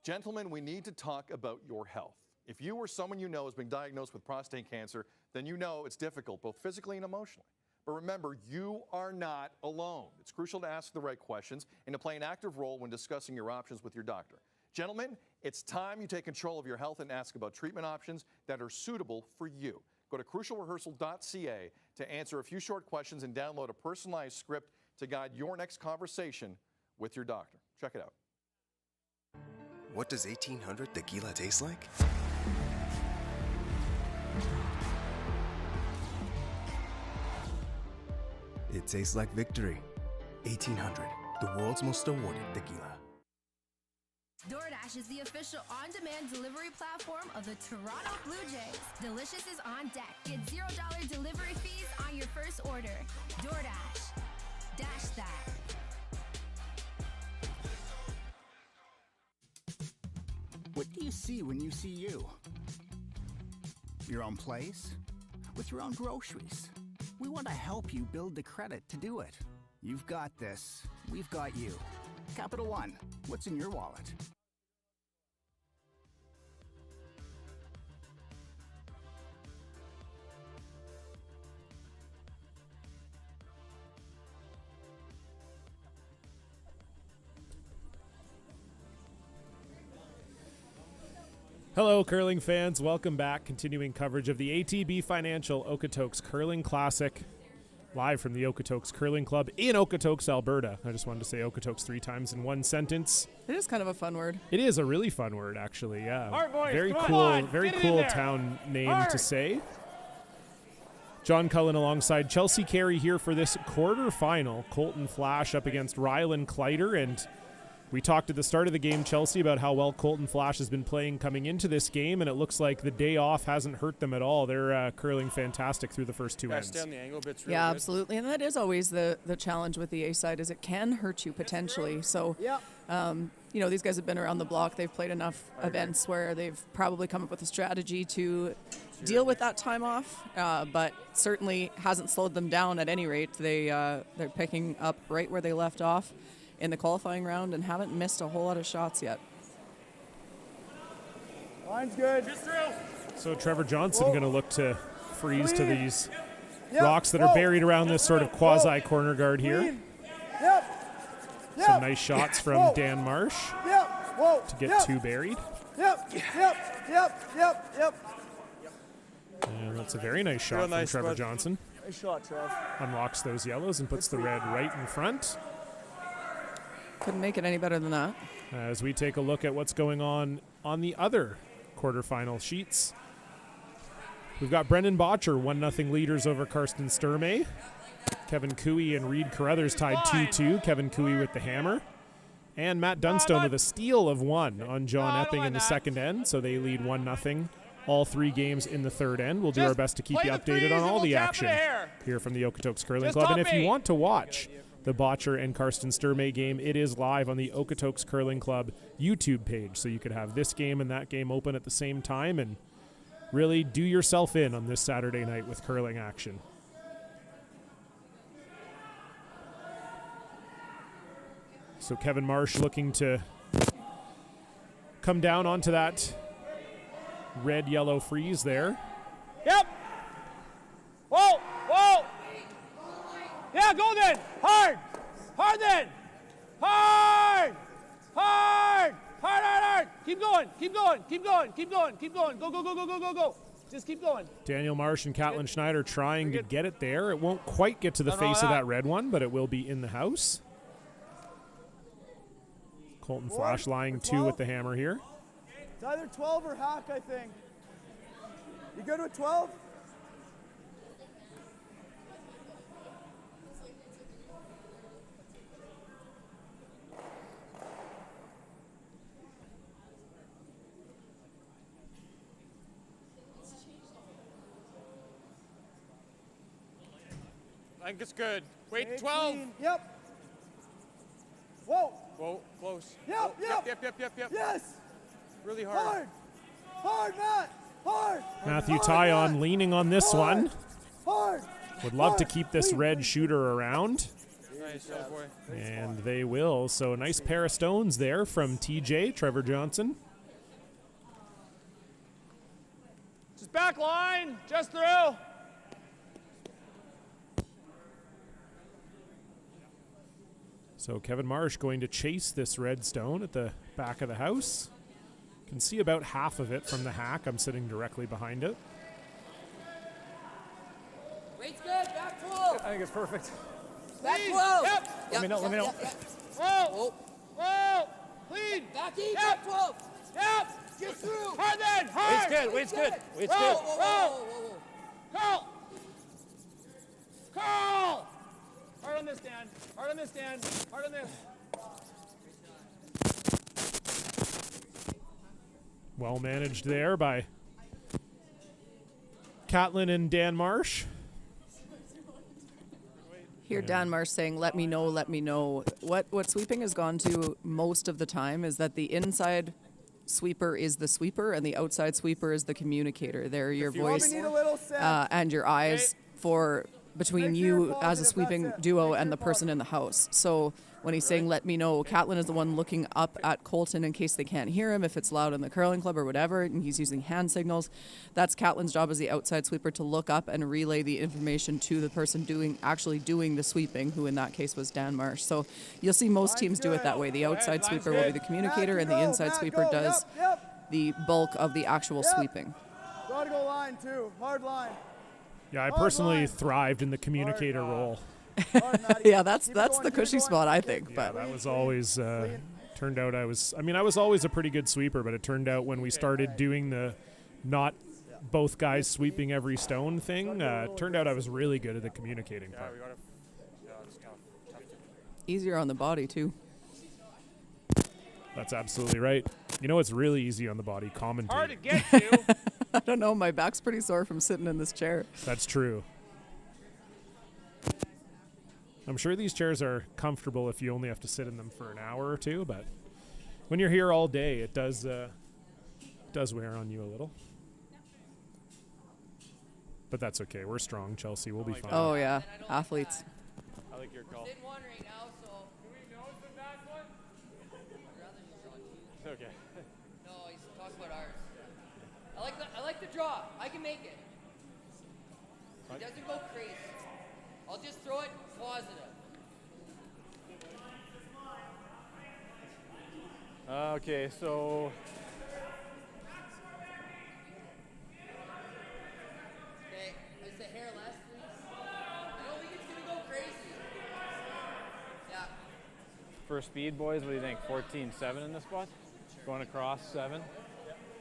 Gentlemen, we need to talk about your health. If you or someone you know has been diagnosed with prostate cancer, then you know it's difficult, both physically and emotionally. But remember, you are not alone. It's crucial to ask the right questions and to play an active role when discussing your options with your doctor. Gentlemen, it's time you take control of your health and ask about treatment options that are suitable for you. Go to crucialrehearsal.ca to answer a few short questions and download a personalized script to guide your next conversation with your doctor. Check it out. What does 1800 tequila taste like? It tastes like victory. 1800, the world's most awarded tequila. DoorDash is the official on-demand delivery platform of the Toronto Blue Jays. Delicious is on deck. Get $0 delivery fees on your first order. DoorDash. Dash that. What do you see when you see you? Your own place? With your own groceries? We want to help you build the credit to do it. You've got this. We've got you. Capital One, what's in your wallet? Hello, curling fans. Welcome back. Continuing coverage of the ATB Financial Okotoks Curling Classic. live from the Okotoks Curling Club in Okotoks, Alberta. I just wanted to say Okotoks 3 times in one sentence. It is kind of a fun word. It is a really fun word, actually. Yeah, All right, boys, very come cool, on. very Get it cool in there. town name Hard. to say. John Cullen alongside Chelsea Carey here for this quarterfinal. Colton Flasch up against Rylan Kleiter, and we talked at the start of the game, Chelsea, about how well Colton Flasch has been playing coming into this game, and it looks like the day off hasn't hurt them at all. They're curling fantastic through the first 2 ends. Stay on the angle bit's really Yeah, good. absolutely. And that is always the challenge with the A side is it can hurt you potentially. So, these guys have been around the block. They've played enough events where they've probably come up with a strategy to deal with that time off, but certainly hasn't slowed them down at any rate. They're picking up right where they left off in the qualifying round and haven't missed a whole lot of shots yet. Line's good. So Trevor Johnson going to look to freeze to these Yep. rocks that are buried around this sort of quasi-corner guard here. Yep. Some nice shots from Dan Marsh Yep. Whoa. to get 2 buried. Yep. And that's a very nice shot Real from nice, Trevor bud. Johnson. Nice shot, Trev. Unlocks those yellows and puts the red right in front. Couldn't make it any better than that. As we take a look at what's going on the other quarterfinal sheets. We've got Brendan Botcher, 1-0 leaders over Karsten Sturmey. Kevin Cooey and Reed Carruthers tied 2-2. Kevin Cooey with the hammer. And Matt Dunstone with a steal of 1 on John Epping in the second end. So they lead 1-0 all 3 games in the third end. We'll do our best to keep you updated on all the action here from the Okotoks Curling Club. And if you want to watch the Botcher and Karsten Sturmey game, it is live on the Okotoks Curling Club YouTube page. So you could have this game and that game open at the same time and really do yourself in on this Saturday night with curling action. So Kevin Marsh looking to come down onto that red-yellow freeze there. Yep. Whoa. Yeah, go then. Hard then. Hard. Keep going. Go. Just keep going. Daniel Marsh and Caitlin Schneider trying to get it there. It won't quite get to the face of that red one, but it will be in the house. Colton Flasch lying 2 with the hammer here. It's either 12 or hack, I think. You good with 12? I think it's good. Wait, 12. Yep. Whoa. Whoa, close. Yep. Yes. Really hard. Hard, Matt. Hard. Matthew Tyon leaning on this one. Hard. Would love to keep this red shooter around. Nice, oh boy. And they will. So a nice pair of stones there from TJ, Trevor Johnson. Just back line. Just through. So Kevin Marsh going to chase this red stone at the back of the house. Can see about half of it from the hack. I'm sitting directly behind it. Weight's good. Back 12. I think it's perfect. Back 12. Yep. Let me know. Whoa. Clean. Back 8. Back 12. Yep. Get through. Hard then. Hard. Weight's good. Whoa. Carl. Hard on this, Dan. Hard on this. Well managed there by Caitlin and Dan Marsh. Hear Dan Marsh saying, let me know. What sweeping has gone to most of the time is that the inside sweeper is the sweeper and the outside sweeper is the communicator. They're your voice and your eyes for between you as a sweeping duo and the person in the house. So when he's saying, let me know, Caitlin is the one looking up at Colton in case they can't hear him, if it's loud in the curling club or whatever, and he's using hand signals. That's Caitlin's job as the outside sweeper to look up and relay the information to the person actually doing the sweeping, who in that case was Dan Marsh. So you'll see most teams do it that way. The outside sweeper will be the communicator and the inside sweeper does the bulk of the actual sweeping. Gotta go line too. Hard line. Yeah, I personally thrived in the communicator role. Yeah, that's the cushy spot, I think. Yeah, But that was always turned out I was always a pretty good sweeper, but it turned out when we started doing the not both guys sweeping every stone thing, turned out I was really good at the communicating part. It's tough. easier on the body too. That's absolutely right. You know what's really easy on the body? Commentating. Hard to get to. I don't know. My back's pretty sore from sitting in this chair. That's true. I'm sure these chairs are comfortable if you only have to sit in them for an hour or two, but when you're here all day, it does wear on you a little. But that's okay. We're strong, Chelsea. We'll be fine. Oh, yeah. Athletes. I like your call. Did one right now, so. Do we know the back one? Okay. No, he's talking about ours. I like the draw. I can make it. It doesn't go crazy. I'll just throw it positive. Okay, so Okay, is the hair less, please? I don't think it's gonna go crazy. Yeah. for speed, boys, what do you think? 14.7 in this spot? Going across 7?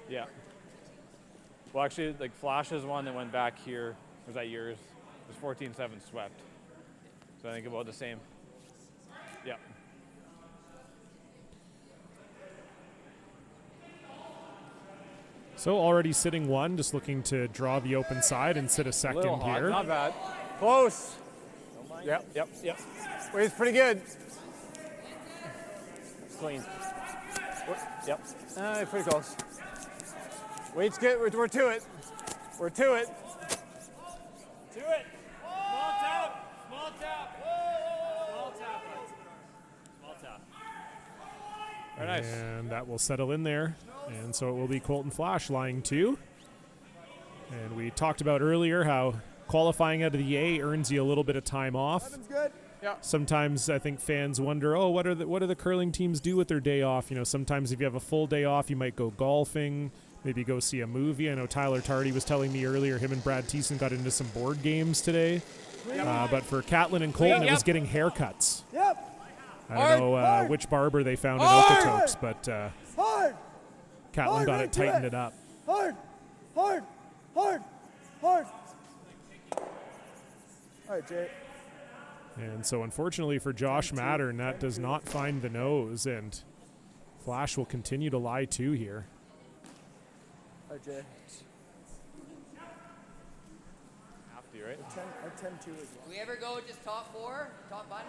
Yeah. Well, actually, like Flash's one that went back here, was that yours? It was 14.7 swept. So I think about the same. Yeah. So already sitting one, just looking to draw the open side and sit a second Little hot, here. not bad. Close. Yep. Wave's pretty good. Clean. Yep. Pretty close. Weight's good. We're to it. We're to it. To it. Small tap. Small tap. Small tap. Small tap. Very nice. And that will settle in there. And so it will be Colton Flasch lying 2. And we talked about earlier how qualifying out of the A earns you a little bit of time off. Good. Yeah. Sometimes I think fans wonder, what do the curling teams do with their day off? You know, sometimes if you have a full day off, you might go golfing, maybe go see a movie. I know Tyler Tardy was telling me earlier him and Brad Thiessen got into some board games today. But for Catlin and Colton, it was getting haircuts. Yep. I don't know which barber they found in Okotoks, but Hard. Catlin got it, tightened it up. Hard. Hard. Hard. Hard. All right, Jay. And so unfortunately for Josh Mattern, that does not find the nose, and Flasch will continue to lie 2 here. All right, Jay. Have to, right? 10-2 as well. Do we ever go just top 4, top button?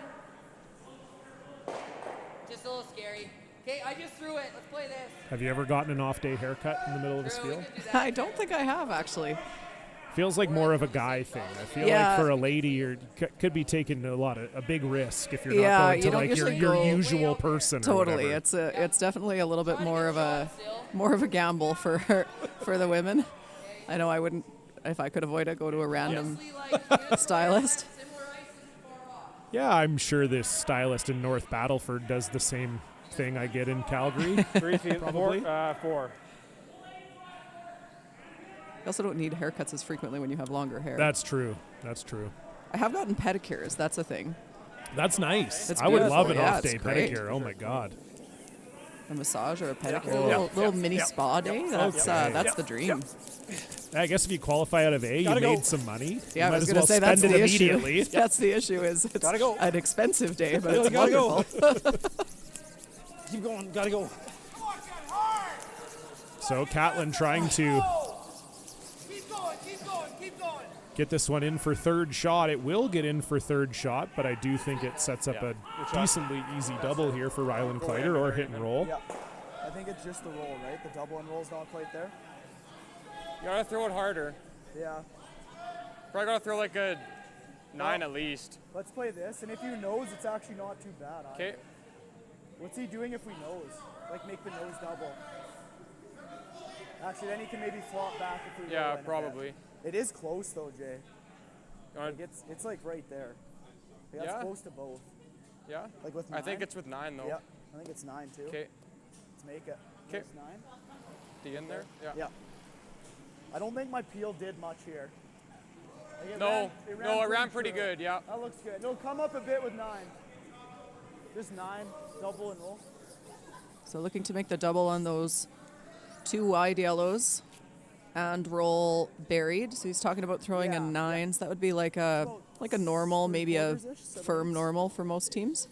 Just a little scary. Okay, I just threw it. Let's play this. Have you ever gotten an off-day haircut in the middle of a spiel? I don't think I have, actually. Feels like more of a guy thing. I feel like for a lady, you could be taking a big risk if you're not going to like your usual person. Totally, or whatever. it's definitely a little bit more of a gamble for the women. I know I wouldn't, if I could avoid it, go to a random stylist. Yeah, I'm sure this stylist in North Battleford does the same thing I get in Calgary. 3 feet, probably. 4. You also don't need haircuts as frequently when you have longer hair. That's true. I have gotten pedicures. That's a thing. That's nice. It's I would beautiful. love an Yeah, off-day it's great. pedicure. Oh my God. A massage or a pedicure, Yeah. little mini spa day. That's the dream. I guess if you qualify out of A, you made some money. Yeah, you I was might going to as say well that's spend the it issue. immediately. That's the issue. Is it's an expensive day, but it's Gotta go. wonderful. Keep going. Gotta go. So Catlin trying to get this one in for third shot. It will get in for third shot, but I do think it sets up a decently easy double here for Rylan Kleiter, or hit and roll. Yeah. I think it's just the roll, right? The double and roll's not quite there. You gotta throw it harder. Yeah. Probably gotta throw like a 9 at least. Let's play this, and if you nose, it's actually not too bad. Okay. What's he doing if we nose? Like make the nose double. Actually, then he can maybe flop back if we roll in a bit. Probably. It is close though, Jay. Like it's like right there. Like that's close to both. Yeah. Like with 9. I think it's with 9 though. Yeah. I think it's 9 too. Okay. Let's make it. Okay. It's 9. D in there? Yeah. I don't think my peel did much here. No, I ran pretty good, yeah. That looks good. No, come up a bit with 9. Just 9, double and roll. So looking to make the double on those 2 wide yellows and roll buried. So he's talking about throwing a 9. So that would be like a normal, maybe a firm normal for most teams.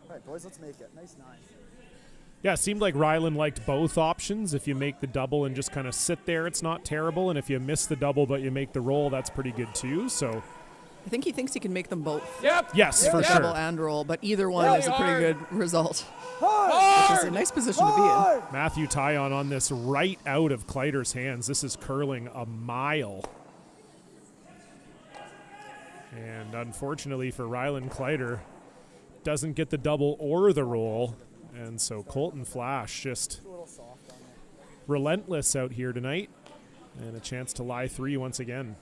All right, boys, let's make it. Nice 9. Yeah, it seemed like Ryland liked both options. If you make the double and just kind of sit there, it's not terrible. And if you miss the double but you make the roll, that's pretty good too. So I think he thinks he can make them both. Yep. Yes, for sure. Double and roll, but either one is a pretty good result. Hard! Which is a nice position to be in. Matthew Tyon on this right out of Kleiter's hands. This is curling a mile. And unfortunately for Ryland, Kleiter doesn't get the double or the roll. And so Colton Flasch just relentless out here tonight. And a chance to lie 3 once again.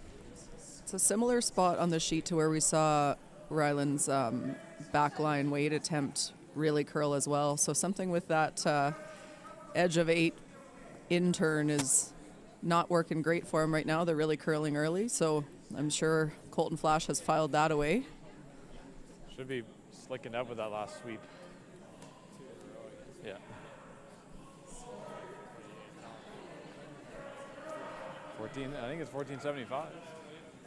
It's a similar spot on the sheet to where we saw Ryland's backline weight attempt really curl as well. So something with that edge of 8 in turn is not working great for him right now. They're really curling early. So I'm sure Colton Flasch has filed that away. Should be slicking up with that last sweep. Yeah. 14, I think it's 1475.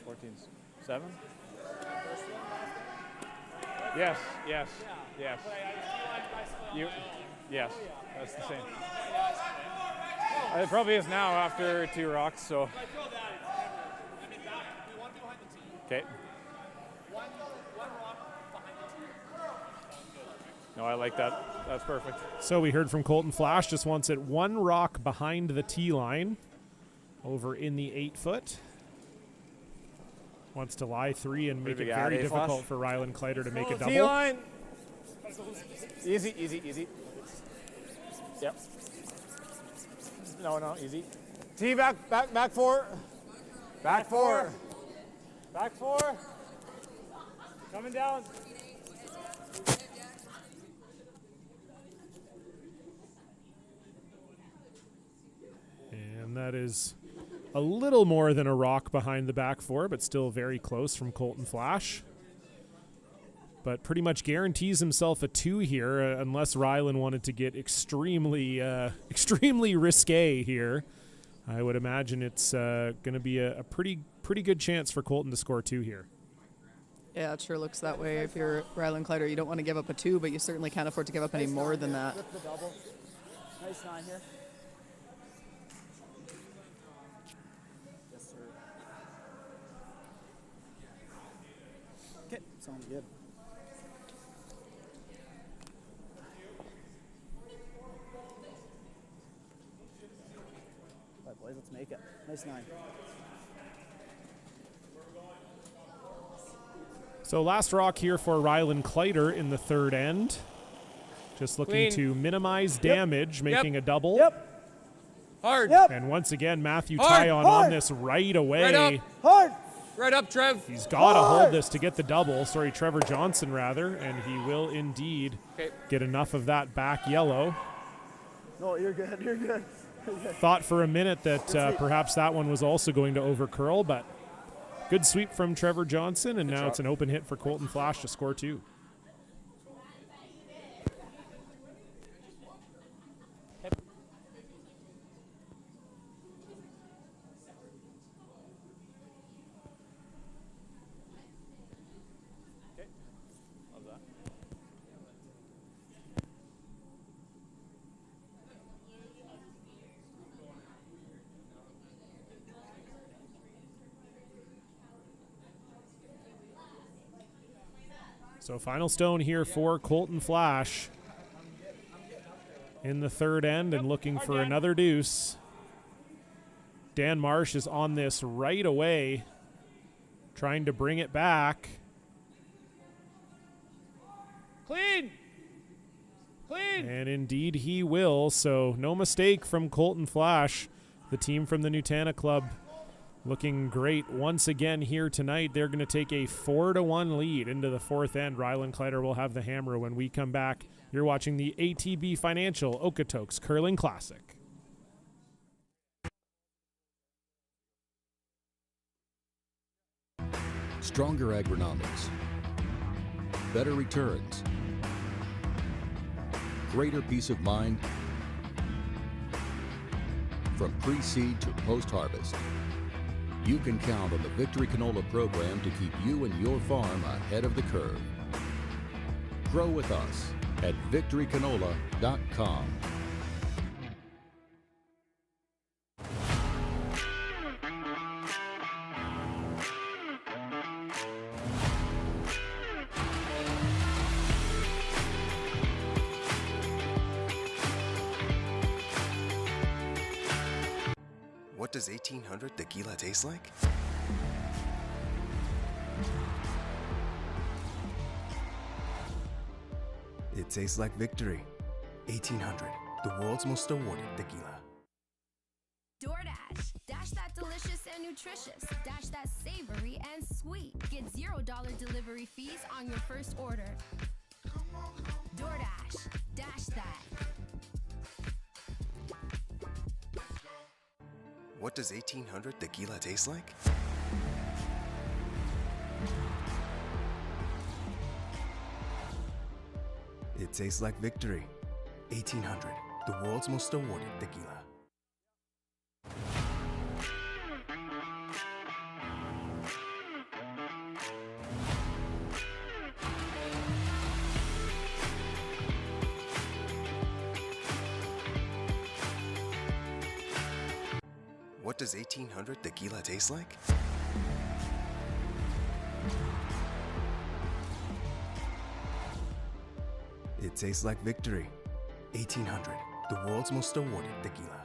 14.7. Yes. Yes. Yes. That's the same. It probably is now after 2 rocks. So. Okay. No, I like that. That's perfect. So we heard from Colton Flasch, just wants it 1 rock behind the tee line over in the 8-foot. Wants to lie 3 and make it very difficult for Ryland Kleiter to make a double. Tee line. Easy. Yep. No, easy. Tee back 4. Back 4. Back 4. Coming down. And that is a little more than a rock behind the back 4, but still very close from Colton Flasch. But pretty much guarantees himself a 2 here, unless Ryland wanted to get extremely risque here. I would imagine it's going to be a pretty good chance for Colton to score 2 here. Yeah, it sure looks that way. If you're Ryland Kleiter, you don't want to give up a 2, but you certainly can't afford to give up any more than that. Nice 9 here. Okay, sounds good. All right, boys, let's make it. Nice 9. So last rock here for Ryland Kleiter in the 3rd end. Just looking to minimize damage, making a double. Hard. And once again, Matthew Tyon on this right away. Right up. Hard. Right up, Trev. He's got to hold this to get the double. Sorry, Trevor Johnson, rather. And he will indeed get enough of that back yellow. No, you're good. You're good. Thought for a minute that perhaps that one was also going to overcurl, but good sweep from Trevor Johnson, and now it's an open hit for Colton Flasch to score 2. So final stone here for Colton Flasch in the 3rd end and looking for another deuce. Dan Marsh is on this right away, trying to bring it back. Clean. And indeed he will, so no mistake from Colton Flasch, the team from the Nutana Club. Looking great once again here tonight. They're going to take a 4-1 lead into the 4th end. Ryland Kleiter will have the hammer when we come back. You're watching the ATB Financial Okotoks Curling Classic. Stronger agronomics, better returns, greater peace of mind from pre-seed to post-harvest. You can count on the Victory Canola program to keep you and your farm ahead of the curve. Grow with us at victorycanola.com. What does 1800 tequila taste like? It tastes like victory. 1800, the world's most awarded tequila. DoorDash. Dash that delicious and nutritious. Dash that savory and sweet. Get $0 delivery fees on your first order. DoorDash. Dash that. What does 1800 tequila taste like? It tastes like victory. 1800, the world's most awarded tequila. What does 1800 tequila taste like? It tastes like victory. 1800, the world's most awarded tequila.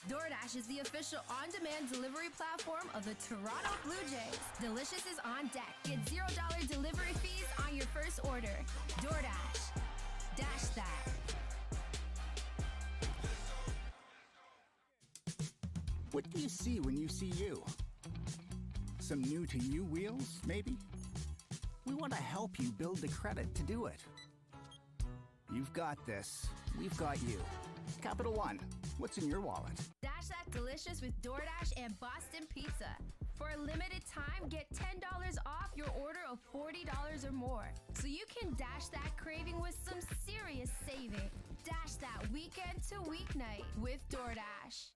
DoorDash is the official on-demand delivery platform of the Toronto Blue Jays. Delicious is on deck. Get $0 delivery fees on your first order. DoorDash. Dash that. What do you see when you see you? Some new to you wheels, maybe? We want to help you build the credit to do it. You've got this. We've got you. Capital One, what's in your wallet? Dash that delicious with DoorDash and Boston Pizza. For a limited time, get $10 off your order of $40 or more. So you can dash that craving with some serious saving. Dash that weekend to weeknight with DoorDash.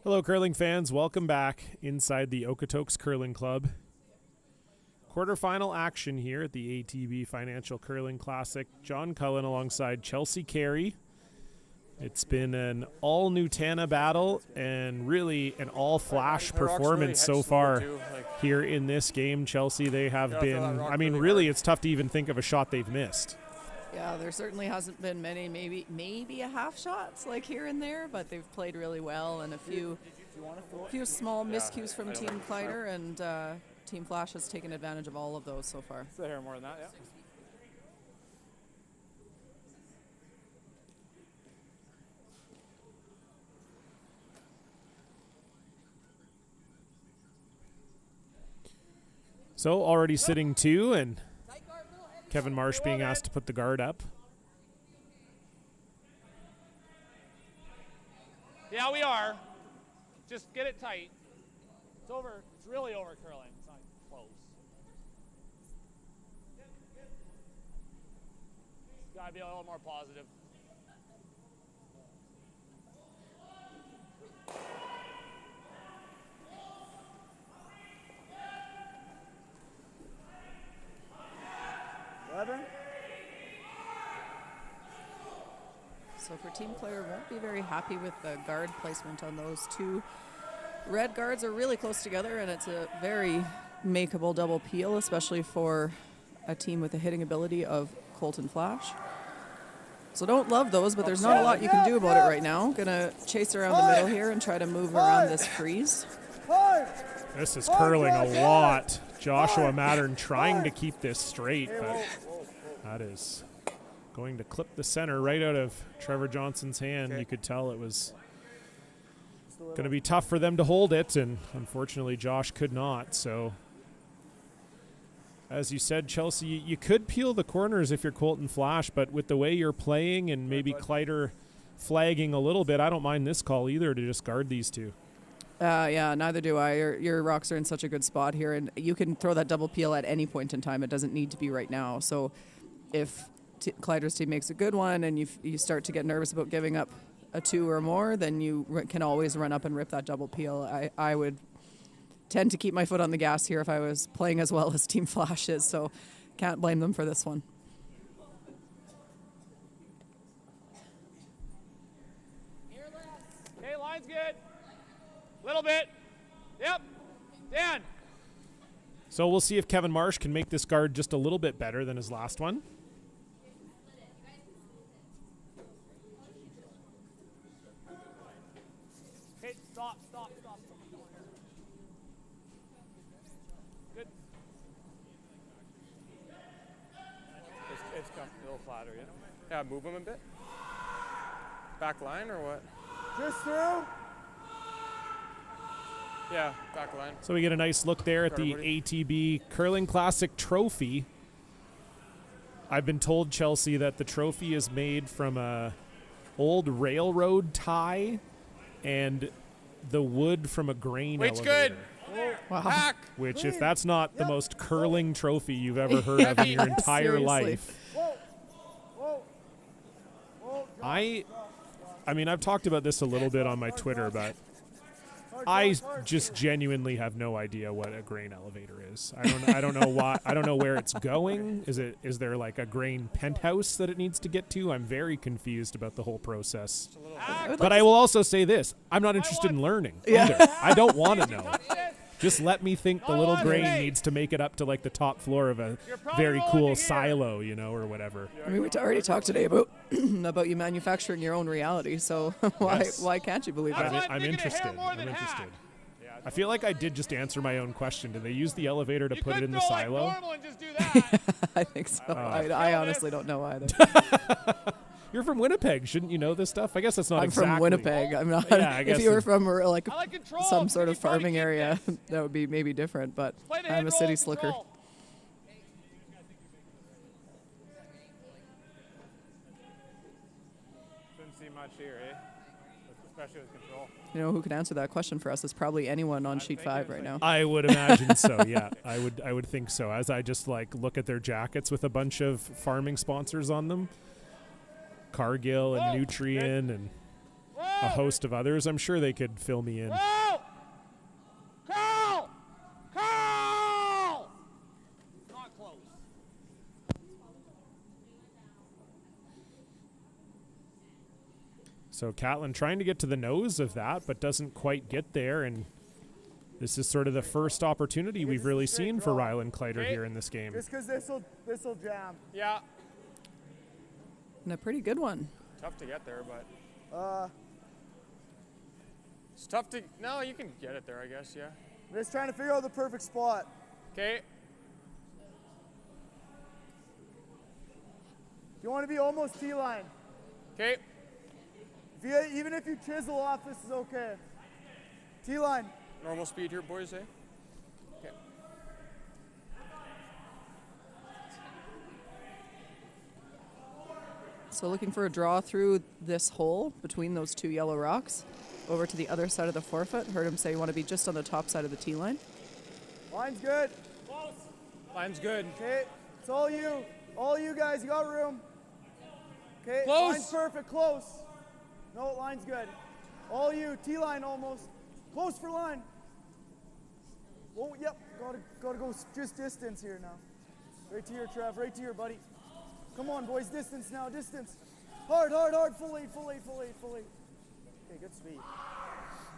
Hello, curling fans. Welcome back inside the Okotoks Curling Club. Quarterfinal action here at the ATB Financial Curling Classic. John Cullen alongside Chelsea Carey. It's been an all-Nutana battle and really an all-Flash performance so far here in this game. Chelsea, they have been, I mean, really it's tough to even think of a shot they've missed. Yeah, there certainly hasn't been many, maybe a half shots like here and there, but they've played really well, and a few small miscues from Team Kleiter, and Team Flasch has taken advantage of all of those so far. So here more than that, yeah. So already sitting two, and Kevin Marsh being asked to put the guard up. Yeah, we are. Just get it tight. It's over. It's really over curling. It's not close. Gotta be a little more positive. So for Team Kleiter, won't be very happy with the guard placement on those two. Red guards are really close together, and it's a very makeable double peel, especially for a team with the hitting ability of Colton Flasch. So don't love those, but there's not a lot you can do about it right now. Gonna chase around the middle here and try to move around this freeze. This is curling a lot. Joshua Mattern trying to keep this straight, but that is going to clip the center right out of Trevor Johnson's hand. You could tell it was going to be tough for them to hold it, and unfortunately Josh could not. So as you said, Chelsea, you could peel the corners if you're Colton Flasch, but with the way you're playing and maybe Kleiter flagging a little bit, I don't mind this call either to just guard these two. Yeah, neither do I. Your rocks are in such a good spot here, and you can throw that double peel at any point in time. It doesn't need to be right now. So if Kleiter's team makes a good one and you start to get nervous about giving up a 2 or more, then you can always run up and rip that double peel. I would tend to keep my foot on the gas here if I was playing as well as Team Flasch is, so can't blame them for this one. Okay, line's good. Little bit. Yep. Dan. So we'll see if Kevin Marsh can make this guard just a little bit better than his last one. Okay, stop. Good. It's come a little flatter, yeah. Yeah, move him a bit. Back line or what? Just through. Yeah, back line. So we get a nice look there at the ATB Curling Classic trophy. I've been told, Chelsea, that the trophy is made from a old railroad tie and the wood from a grain Weight's elevator. good. Wow. Back. Which, if that's not the most curling trophy you've ever heard of in your entire Seriously. life. I mean, I've talked about this a little bit on my Twitter, but I just genuinely have no idea what a grain elevator is. I don't know why. I don't know where it's going. Is there like a grain penthouse that it needs to get to? I'm very confused about the whole process. But I will also say this: I'm not interested in learning either. I don't want to know. Just let me think the little grain needs to make it up to like the top floor of a very cool silo, or whatever. I mean, we already talked today about about you manufacturing your own reality. So why can't you believe that? I'm interested. I feel like I did just answer my own question. Did they use the elevator to put it in the silo? I think so. I honestly don't know either. You're from Winnipeg. Shouldn't you know this stuff? I guess that's not I'm exactly. from Winnipeg. I'm not. Yeah, I guess if you were from like some sort of farming area, that would be maybe different. But I'm a city slicker. Shouldn't see much here, eh? Especially with control. You know who could answer that question for us is probably anyone on sheet 5 right now. I would imagine so. Yeah, I would think so. As I just like look at their jackets with a bunch of farming sponsors on them. Cargill and Nutrien and a host of others. I'm sure they could fill me in. Call! Not close. So Catlin trying to get to the nose of that, but doesn't quite get there. And this is sort of the first opportunity we've really seen for Ryland Kleiter here in this game. Just because this'll jam. Yeah. And a pretty good one. Tough to get there, but it's tough to. No, you can get it there, I guess. Yeah. I'm just trying to figure out the perfect spot. Okay. You want to be almost T-line. Okay. Even if you chisel off, this is okay. T-line. Normal speed here, boys, eh? Okay. So looking for a draw through this hole between those two yellow rocks over to the other side of the forefoot. Heard him say you want to be just on the top side of the tee line. Line's good. Close. Line's good. Okay, it's all you. All you guys, you got room. Okay, Close. line's perfect, close. No, line's good. All you, T-line almost. Close for line. Oh, yep, gotta go just distance here now. Right to your Trev, right to your buddy. Come on, boys, distance now, distance. Hard, fully. Okay, good speed.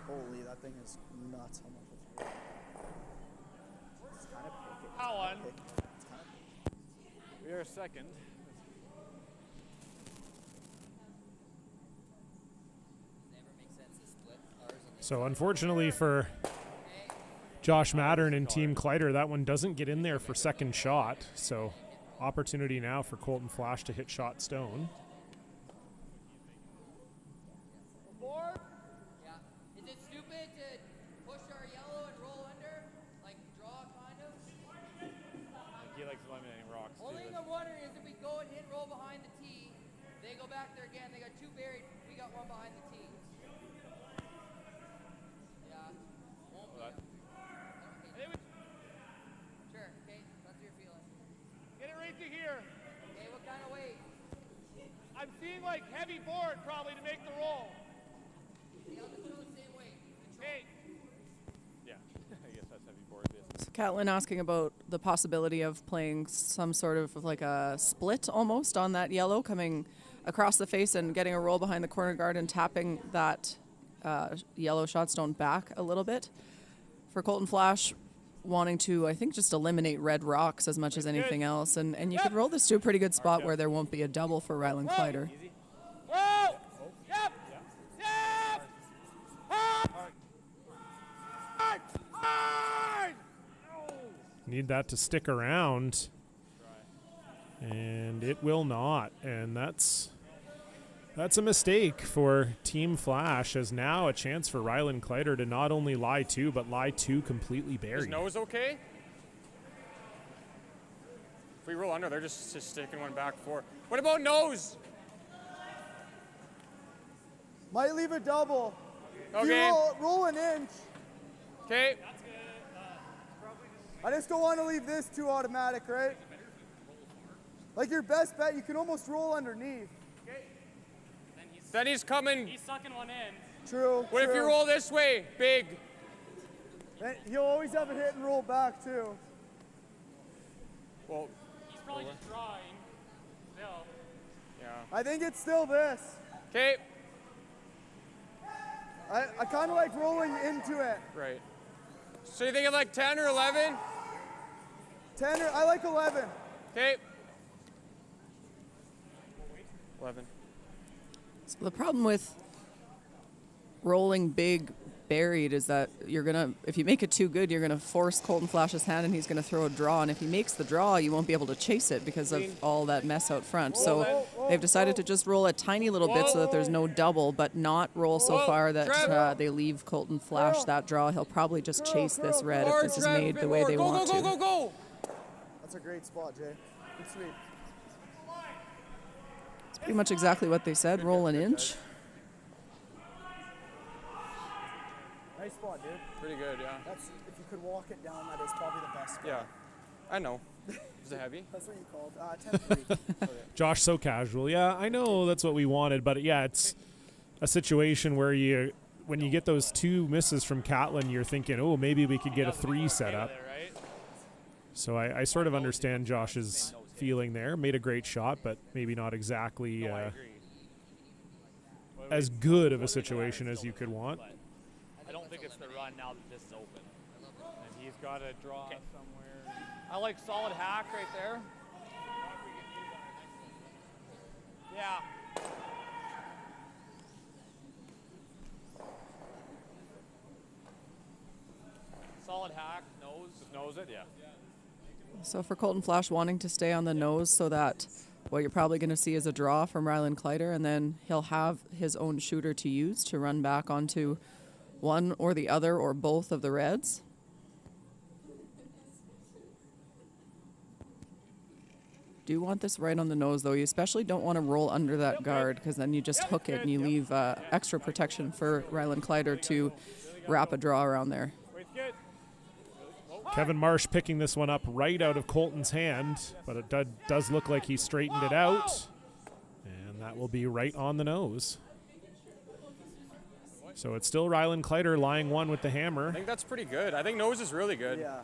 Holy, that thing is nuts how much it's kind of picky. That one. We are second. So unfortunately for Josh Mattern and Team Kleiter, that one doesn't get in there for second shot. So opportunity now for Colton Flasch to hit shot stone. Yeah. Is it stupid to push our yellow and roll under? Like draw kind of? He likes eliminating rocks. Only thing I'm wondering is if we go and hit roll behind the tee, they go back there again, they got two buried, we got one behind the tee. Yeah. Won't be. Sure, okay, that's your feeling. Get it right to here. Okay, what kind of weight? I'm seeing like heavy board probably to make the roll. Yeah, I'll just throw the same weight. Hey. Yeah, I guess that's heavy board business. So Catlin asking about the possibility of playing some sort of like a split almost on that yellow, coming across the face and getting a roll behind the corner guard and tapping that yellow shot stone back a little bit. For Colton Flasch, wanting to, I think, just eliminate red rocks as much as anything else. And you could roll this to a pretty good spot where there won't be a double for Ryland Kleiter. Whoa! Yep! Yep! Hard! Need that to stick around. And it will not. And that's a mistake for Team Flasch, as now a chance for Ryland Kleiter to not only lie two, but lie two completely buried. Is nose okay? If we roll under, they're just sticking one back forward. What about nose? Might leave a double. Okay. You roll an inch. Okay. I just don't want to leave this too automatic, right? Like your best bet, you can almost roll underneath. Then he's coming. He's sucking one in. True. What if you roll this way? Big. And he'll always have a hit and roll back too. Well, He's probably just drawing. Still. yeah. I think it's still this. Okay. I kind of like rolling into it. Right. So you thinking like 10 or 11? 10 or I like 11. Okay. 11. So the problem with rolling big buried is that you're gonna, if you make it too good, you're gonna force Colton Flash's hand and he's gonna throw a draw. And if he makes the draw, you won't be able to chase it because of all that mess out front. So they've decided to just roll a tiny little bit so that there's no double, but not roll so far that they leave Colton Flasch that draw. He'll probably just chase this red if this is made the way they want to. Go. That's a great spot, Jay. Good sweep. It's pretty much exactly what they said. Roll an inch. Nice spot, dude. Pretty good, yeah. That's, if you could walk it down, that is probably the best spot. Yeah. I know. Is it heavy? That's what you called. 10-3. Josh, so casual. Yeah, I know that's what we wanted, but yeah, it's a situation where when you get those two misses from Catlin, you're thinking, oh, maybe we could get a 3 set up. So I sort of understand Josh's feeling there. Made a great shot, but maybe not exactly as good of a situation as you could want. I don't think it's the run now that this is open. And he's got to draw somewhere. I like solid hack right there. Yeah. Solid hack, nose. Just nose it, yeah. So for Colton Flasch wanting to stay on the nose so that what you're probably going to see is a draw from Ryland Kleiter, and then he'll have his own shooter to use to run back onto one or the other or both of the reds. Do you want this right on the nose, though? You especially don't want to roll under that guard because then you just hook it and you leave extra protection for Ryland Kleiter to wrap a draw around there. Kevin Marsh picking this one up right out of Colton's hand, but it does look like he straightened it out, and that will be right on the nose. So it's still Ryland Kleiter lying one with the hammer. I think that's pretty good. I think nose is really good. Yeah.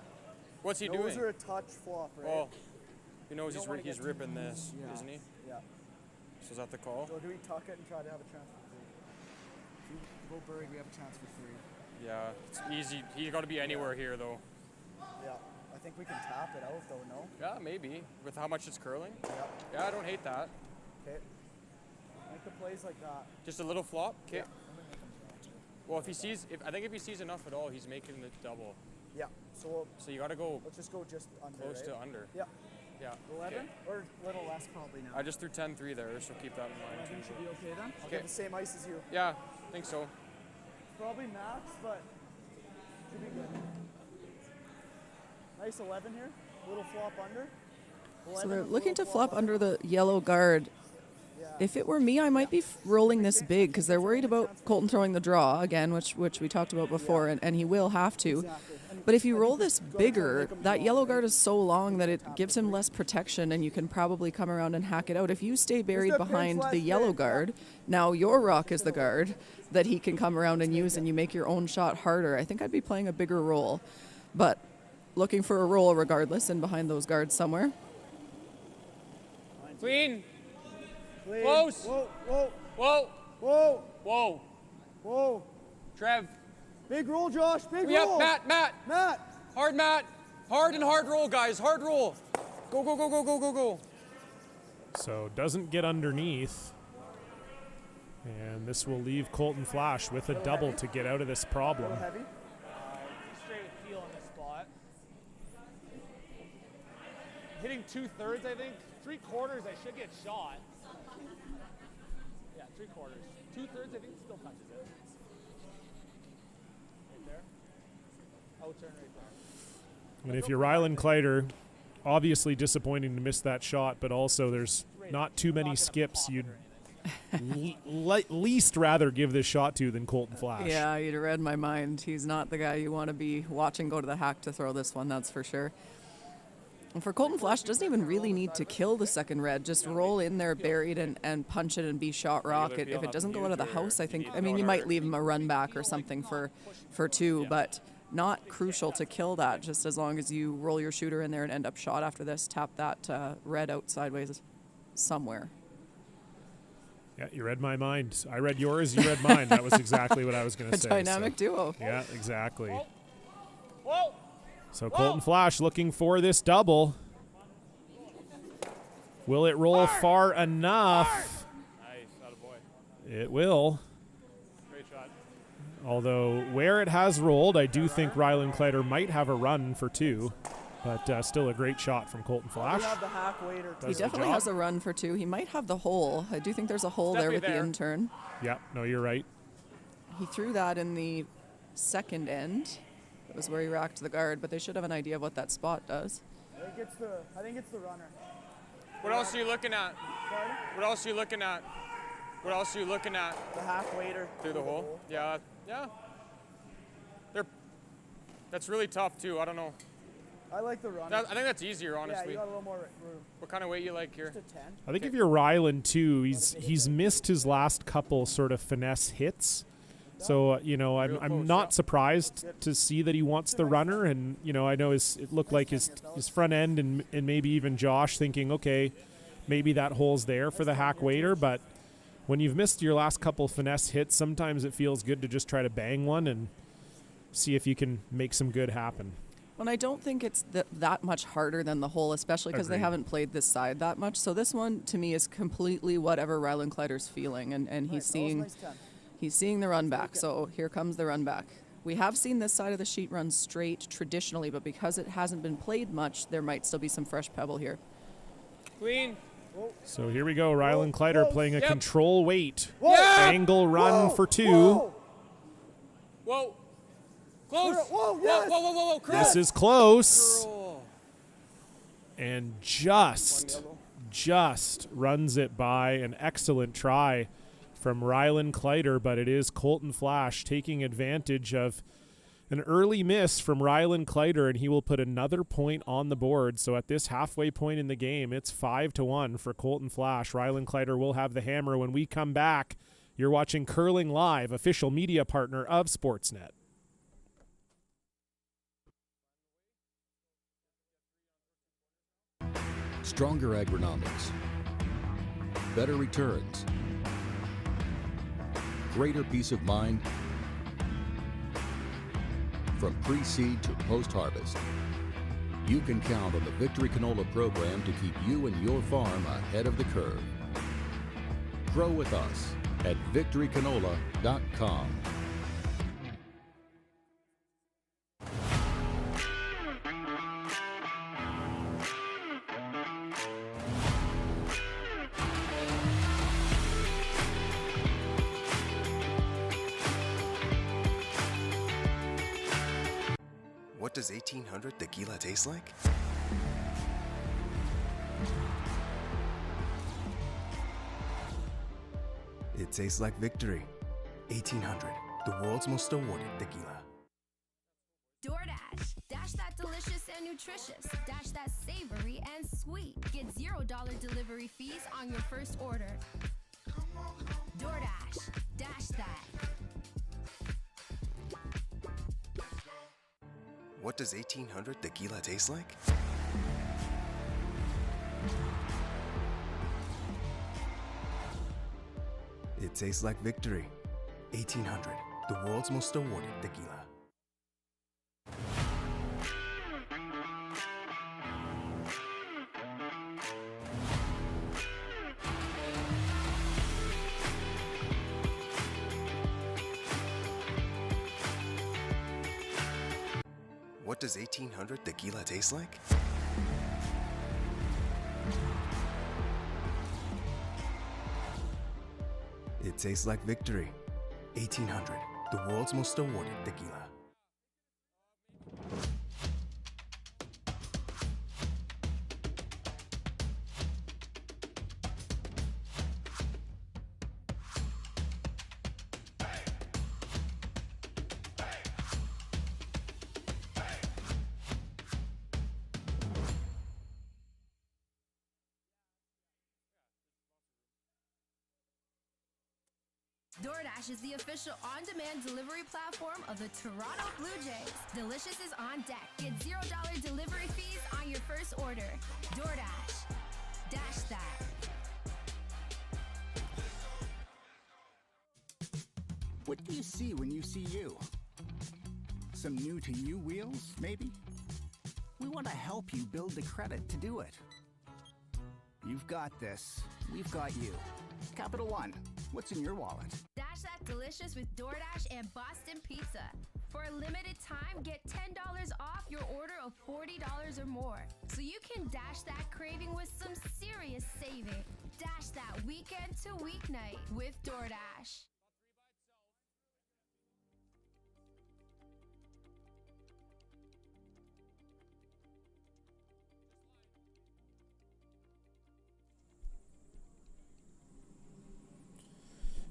What's he doing? Those are a touch flop, right? Oh, he knows he's ripping this, isn't he? Yeah. So is that the call? So do we tuck it and try to have a chance for 3? If you go buried, we have a chance for 3. Yeah, it's easy. He's got to be anywhere here, though. Yeah, I think we can tap it out though, no? Yeah, maybe. With how much it's curling? Yep. Yeah, I don't hate that. Okay. Make the plays like that. Just a little flop? Okay. Yeah. Well, if he sees, I think if he sees enough at all, he's making the double. Yeah. So you got to go. Let's just go just under. Close right? to under. Yeah. Yeah. 11 okay. or a little less probably now. I just threw 10-3 there, so keep that in mind. 11 should be okay then. Okay. The same ice as you. Yeah, I think so. Probably max, but should be good. Nice 11 here. Little flop under. 11, So they're looking to flop under the yellow guard. If it were me, I might be rolling this big because they're worried about Colton throwing the draw again, which we talked about before, and he will have to. But if you roll this bigger, that yellow guard is so long that it gives him less protection, and you can probably come around and hack it out. If you stay buried behind the yellow guard, now your rock is the guard that he can come around and use, and you make your own shot harder. I think I'd be playing a bigger roll, but looking for a roll regardless and behind those guards somewhere. Clean. Clean. Close. Whoa, whoa. Whoa. Whoa. Whoa. Whoa. Trev. Big roll, Josh. Big Yep, roll. Matt. Hard, Matt. Hard and hard roll, guys. Hard roll. Go, go, go, go, go, go, go. So doesn't get underneath. And this will leave Colton Flasch with a double to get out of this problem. Heavy. Straight with heel on this spot. Hitting 2/3, I think. 3/4, I should get shot. Yeah, 3/4. 2/3, I think still touches it. Right there. Out turn right there. And if you're Rylan Kleiter, obviously disappointing to miss that shot, but also there's not too many skips you'd least rather give this shot to than Colton Flasch. Yeah, you'd read my mind. He's not the guy you want to be watching go to the hack to throw this one, that's for sure. And for Colton Flasch, doesn't even really need to kill the second red. Just roll in there buried and punch it and be shot rock. If it doesn't go out of the house, I mean, you might leave him a run back or something for two, but not crucial to kill that, just as long as you roll your shooter in there and end up shot after this. Tap that red out sideways somewhere. Yeah, you read my mind. I read yours, you read mine. That was exactly what I was going to say. A dynamic duo. Yeah, exactly. Whoa. So Colton Flasch looking for this double. Will it roll far enough? Nice, attaboy. It will. Great shot. Although where it has rolled, I do think Rylan Kleiter might have a run for two. But still a great shot from Colton Flasch. He definitely has a run for two. He might have the hole. I do think there's a hole there with the in-turn. Yeah, no, you're right. He threw that in the second end. That was where he racked the guard, but they should have an idea of what that spot does. I think it's the runner. What else are you looking at? What else are you looking at? What else are you looking at? The half waiter. Through the hole? Yeah, yeah. That's really tough too. I don't know. I like the runner. I think that's easier, honestly. Yeah, you got a little more room. What kind of weight you like here? Just a 10. I think if you're Rylan too, he's missed his last couple sort of finesse hits. So, I'm not surprised to see that he wants the runner. And, I know it looked like his front end and maybe even Josh thinking, okay, maybe that hole's there for the hack waiter. But when you've missed your last couple finesse hits, sometimes it feels good to just try to bang one and see if you can make some good happen. And I don't think it's that much harder than the hole, especially because they haven't played this side that much. So this one, to me, is completely whatever Rylan Kleiter's feeling, and he's seeing the run back. So here comes the run back. We have seen this side of the sheet run straight traditionally, but because it hasn't been played much, there might still be some fresh pebble here. Clean. So here we go, Rylan Kleiter playing a Yep. control weight. Yes. Angle run for two. Whoa. Close. Whoa, yes. Whoa. This is close. And just runs it by. An excellent try from Rylan Kleiter, but it is Colton Flasch taking advantage of an early miss from Rylan Kleiter, and he will put another point on the board. So at this halfway point in the game, it's 5-1 for Colton Flasch. Rylan Kleiter will have the hammer when we come back. You're watching Curling Live, official media partner of Sportsnet. Stronger agronomics, better returns, greater peace of mind from pre-seed to post-harvest. You can count on the Victory Canola program to keep you and your farm ahead of the curve. Grow with us at victorycanola.com. What does 1800 tequila taste like? It tastes like victory. 1800, the world's most awarded tequila. DoorDash. Dash that delicious and nutritious. Dash that savory and sweet. Get $0 delivery fees on your first order. DoorDash. Dash that. What does 1800 tequila taste like? It tastes like victory. 1800, the world's most awarded tequila. What does 1800 tequila taste like? It tastes like victory. 1800, the world's most awarded tequila. DoorDash is the official on-demand delivery platform of the Toronto Blue Jays. Delicious is on deck. Get $0 delivery fees on your first order. DoorDash. Dash that. What do you see when you see you? Some new to you wheels, maybe? We want to help you build the credit to do it. You've got this. We've got you. Capital One, what's in your wallet? Dash that delicious with DoorDash and Boston Pizza. For a limited time, get $10 off your order of $40 or more. So you can dash that craving with some serious saving. Dash that weekend to weeknight with DoorDash.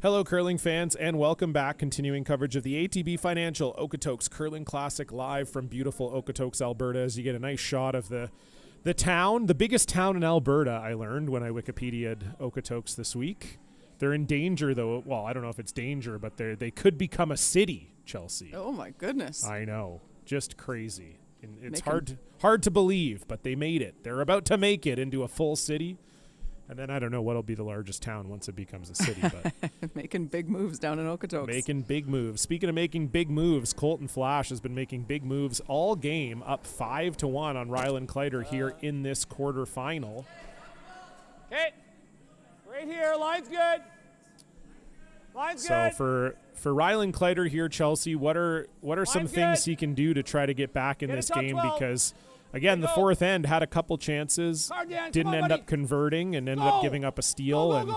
Hello, curling fans, and welcome back. Continuing coverage of the ATB Financial Okotoks Curling Classic live from beautiful Okotoks, Alberta, as you get a nice shot of the town, the biggest town in Alberta, I learned when I Wikipedia'd Okotoks this week. They're in danger, though. Well, I don't know if it's danger, but they could become a city, Chelsea. Oh, my goodness. I know. Just crazy. And it's hard to believe, but they made it. They're about to make it into a full city. And then I don't know what'll be the largest town once it becomes a city. But making big moves down in Okotoks. Making big moves. Speaking of making big moves, Colton Flasch has been making big moves all game, up 5-1 on Ryland Kleiter here in this quarterfinal. Okay, right here, line's good. Line's so good. for Ryland Kleiter here, Chelsea, what are some things he can do to try to get back in this game? 12. Because again, the fourth end had a couple chances, didn't end up converting, and ended up giving up a steal. And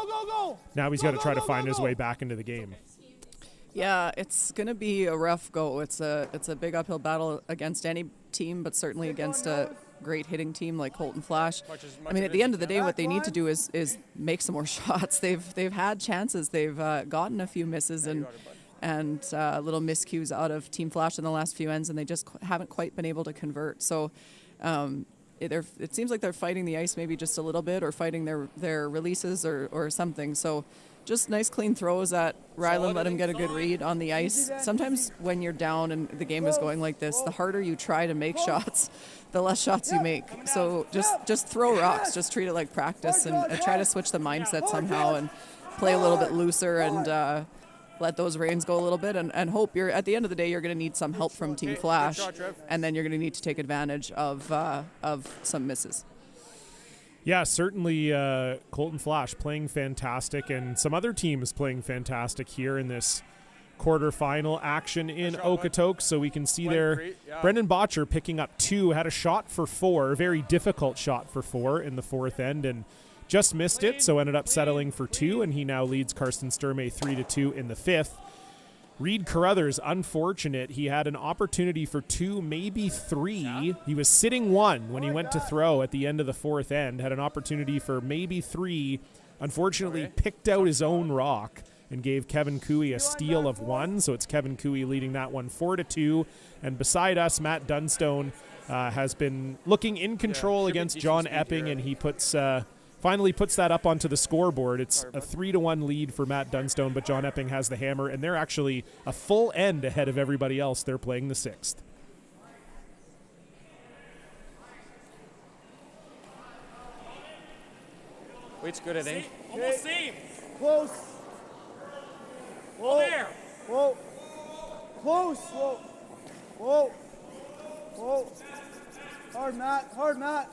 now he's got to try to find his way back into the game. Yeah, it's going to be a rough go. It's a big uphill battle against any team, but certainly against a great hitting team like Colton Flasch. I mean, at the end of the day, what they need to do is make some more shots. They've had chances. They've gotten a few misses and little miscues out of Team Flasch in the last few ends, and they just haven't quite been able to convert. So it seems like they're fighting the ice maybe just a little bit, or fighting their releases or something. So just nice clean throws at Ryland, let him get a good read on the ice. Sometimes when you're down and the game is going like this, the harder you try to make shots, the less shots you make. So just throw rocks, just treat it like practice, and try to switch the mindset somehow and play a little bit looser and let those reins go a little bit and hope you're at the end of the day you're going to need some help from Team Flash, and then you're going to need to take advantage of some misses. Yeah, certainly Colton Flasch playing fantastic, and some other teams playing fantastic here in this quarterfinal action in Okotoks. So we can see there Brendan Botcher picking up 2, had a shot for 4, very difficult shot for 4 in the 4th end, and just missed it, so ended up settling for 2, and he now leads Karsten Sturmey 3-2 in the 5th. Reed Carruthers, unfortunate. He had an opportunity for 2, maybe 3. He was sitting 1 when he went to throw at the end of the 4th end. Had an opportunity for maybe 3. Unfortunately, picked out his own rock and gave Kevin Cooey a steal of 1. So it's Kevin Cooey leading that one 4-2. And beside us, Matt Dunstone has been looking in control against John Epping, and he finally puts that up onto the scoreboard. It's a 3-1 lead for Matt Dunstone, but John Epping has the hammer, and they're actually a full end ahead of everybody else. They're playing the 6th. Weight's good, I think. Almost same. Close. Whoa. There. Whoa. Close. Whoa. Whoa. Whoa. Hard, Matt. Hard, Matt.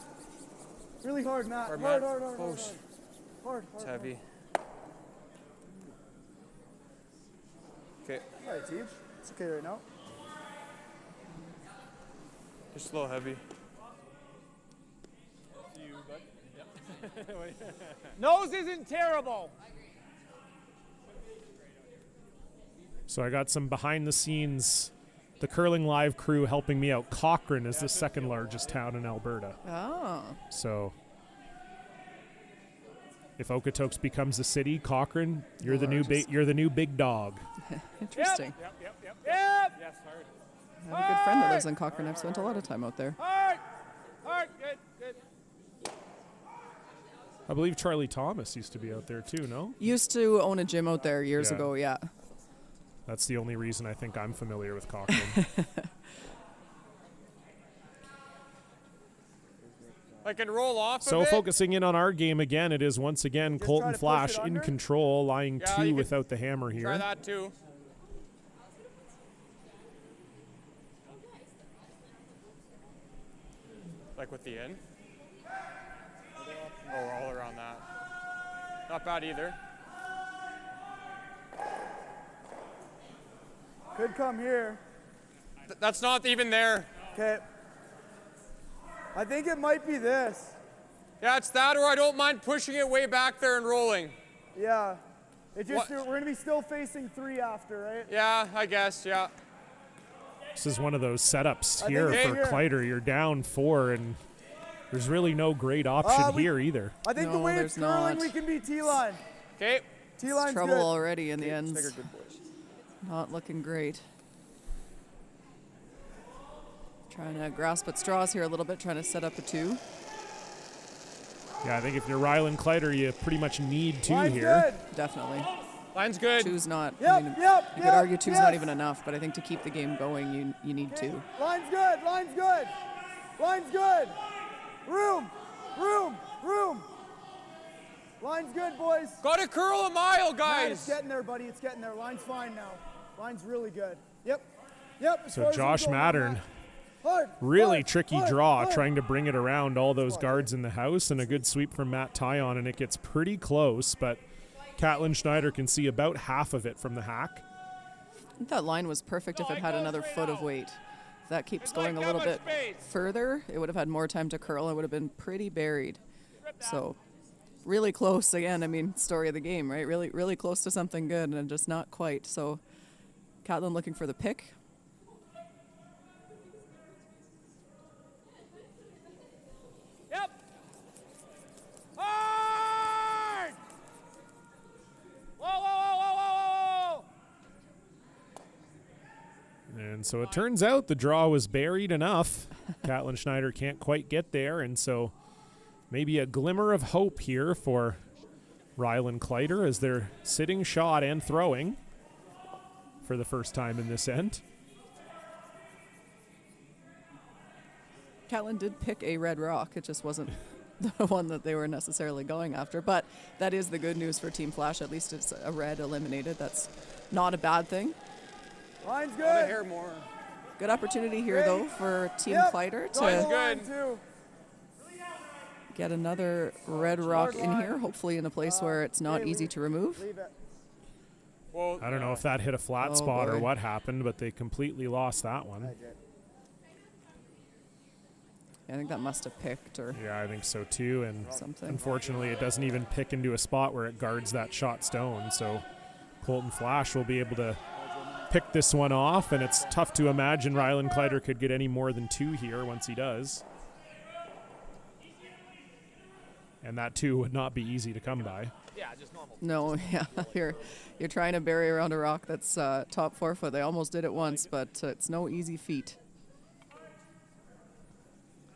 Really hard, Matt. Hard. It's heavy. Okay. All right, Teach. It's okay right now. Just a little heavy. Nose isn't terrible. So I got some behind the scenes, the Curling Live crew helping me out. Cochrane is the 2nd largest town in Alberta. Oh. So if Okotoks becomes a city, Cochrane, you're the new big dog. Interesting. Yep. I have a good friend that lives in Cochrane. I've spent a lot of time out there. Hard. Good. I believe Charlie Thomas used to be out there too, no? Used to own a gym out there years ago, yeah. That's the only reason I think I'm familiar with Cochrane. I can roll off So of it. focusing in on our game again, it is once again Colton Flasch in control, lying 2 without the hammer here. Try that too. Like with the in. Oh, all around that. Not bad either. Could come here. That's not even there. Okay. I think it might be this. Yeah, it's that, or I don't mind pushing it way back there and rolling. Yeah. It just we're gonna be still facing 3 after, right? Yeah, I guess, yeah. This is one of those setups here for Kleiter. You're down 4, and there's really no great option here either. I think the way it's curling, we can be T-line. Okay. T-line's trouble good. already in the ends. Not looking great. Trying to grasp at straws here a little bit, trying to set up a 2. Yeah, I think if you're Rylan Kleiter, you pretty much need 2 Line's here. Good. Definitely. Line's good. 2's not. Yep, I mean, yep, you could argue 2's not even enough, but I think to keep the game going, you need 2. Line's good. Line's good. Line's good. Room. Line's good, boys. Got to curl a mile, guys. Matt, it's getting there, buddy. It's getting there. Line's fine now. Line's really good. Yep. So Josh Mattern, really tricky draw, trying to bring it around all those guards in the house, and a good sweep from Matt Tyon, and it gets pretty close, but Caitlin Schneider can see about half of it from the hack. I think that line was perfect if it had another foot of weight. If that keeps going a little bit further, it would have had more time to curl. It would have been pretty buried. So really close again. I mean, story of the game, right? Really close to something good and just not quite. So Caitlin looking for the pick. Yep. Hard. Whoa. And so it turns out the draw was buried enough. Caitlin Schneider can't quite get there, and so maybe a glimmer of hope here for Rylan Kleiter as they're sitting shot and throwing for the first time in this end. Caitlin did pick a red rock. It just wasn't the one that they were necessarily going after. But that is the good news for Team Flash. At least it's a red eliminated. That's not a bad thing. Line's I good. hear more. Good opportunity here, though, for Team Kleiter Line's to good. get another red rock in here, hopefully in a place where it's not easy to remove. Well, I don't know if that hit a flat spot boy. or what happened, but they completely lost that one. I think that must have picked or Yeah, I think so too. And something. unfortunately, it doesn't even pick into a spot where it guards that shot stone. So Colton Flasch will be able to pick this one off, and it's tough to imagine Rylan Kleiter could get any more than 2 here once he does. And that 2 would not be easy to come by. Yeah, just normal. No, yeah, you're trying to bury around a rock that's top 4 foot. They almost did it once, but it's no easy feat.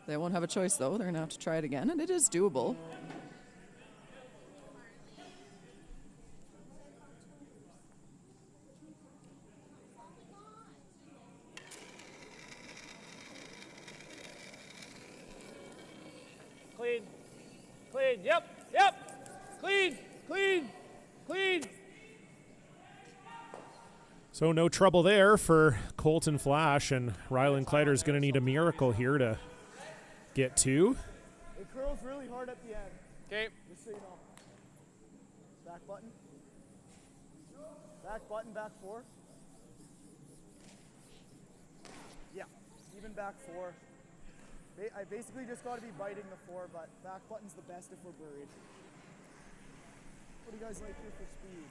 They won't have a choice, though. They're going to have to try it again, and it is doable. Clean. Clean. Yep. Yep. Clean. Clean. Clean. So no trouble there for Colton Flasch, and Rylan Kleiter is going to need a miracle here to get 2. It curls really hard at the end. Okay. Just so you know. Back button. Back button, back 4. Yeah, even back 4. I basically just got to be biting the 4, but back button's the best if we're buried. What do you guys like here for speed?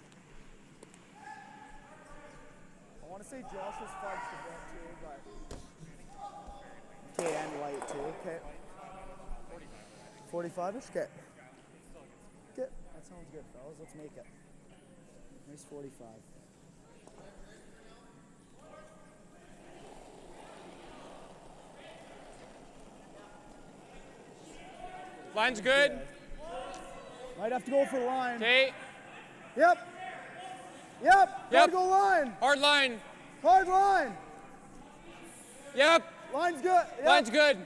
I want to say Josh was fudged a bit too, but... Okay, and light too, okay. 45-ish? Okay. Okay, that sounds good, fellas. Let's make it. Nice 45. Line's good. Might have to go for line. Okay. Yep. Yep. Gotta go line. Hard line. Hard line. Yep. Line's good. Yep. Line's good.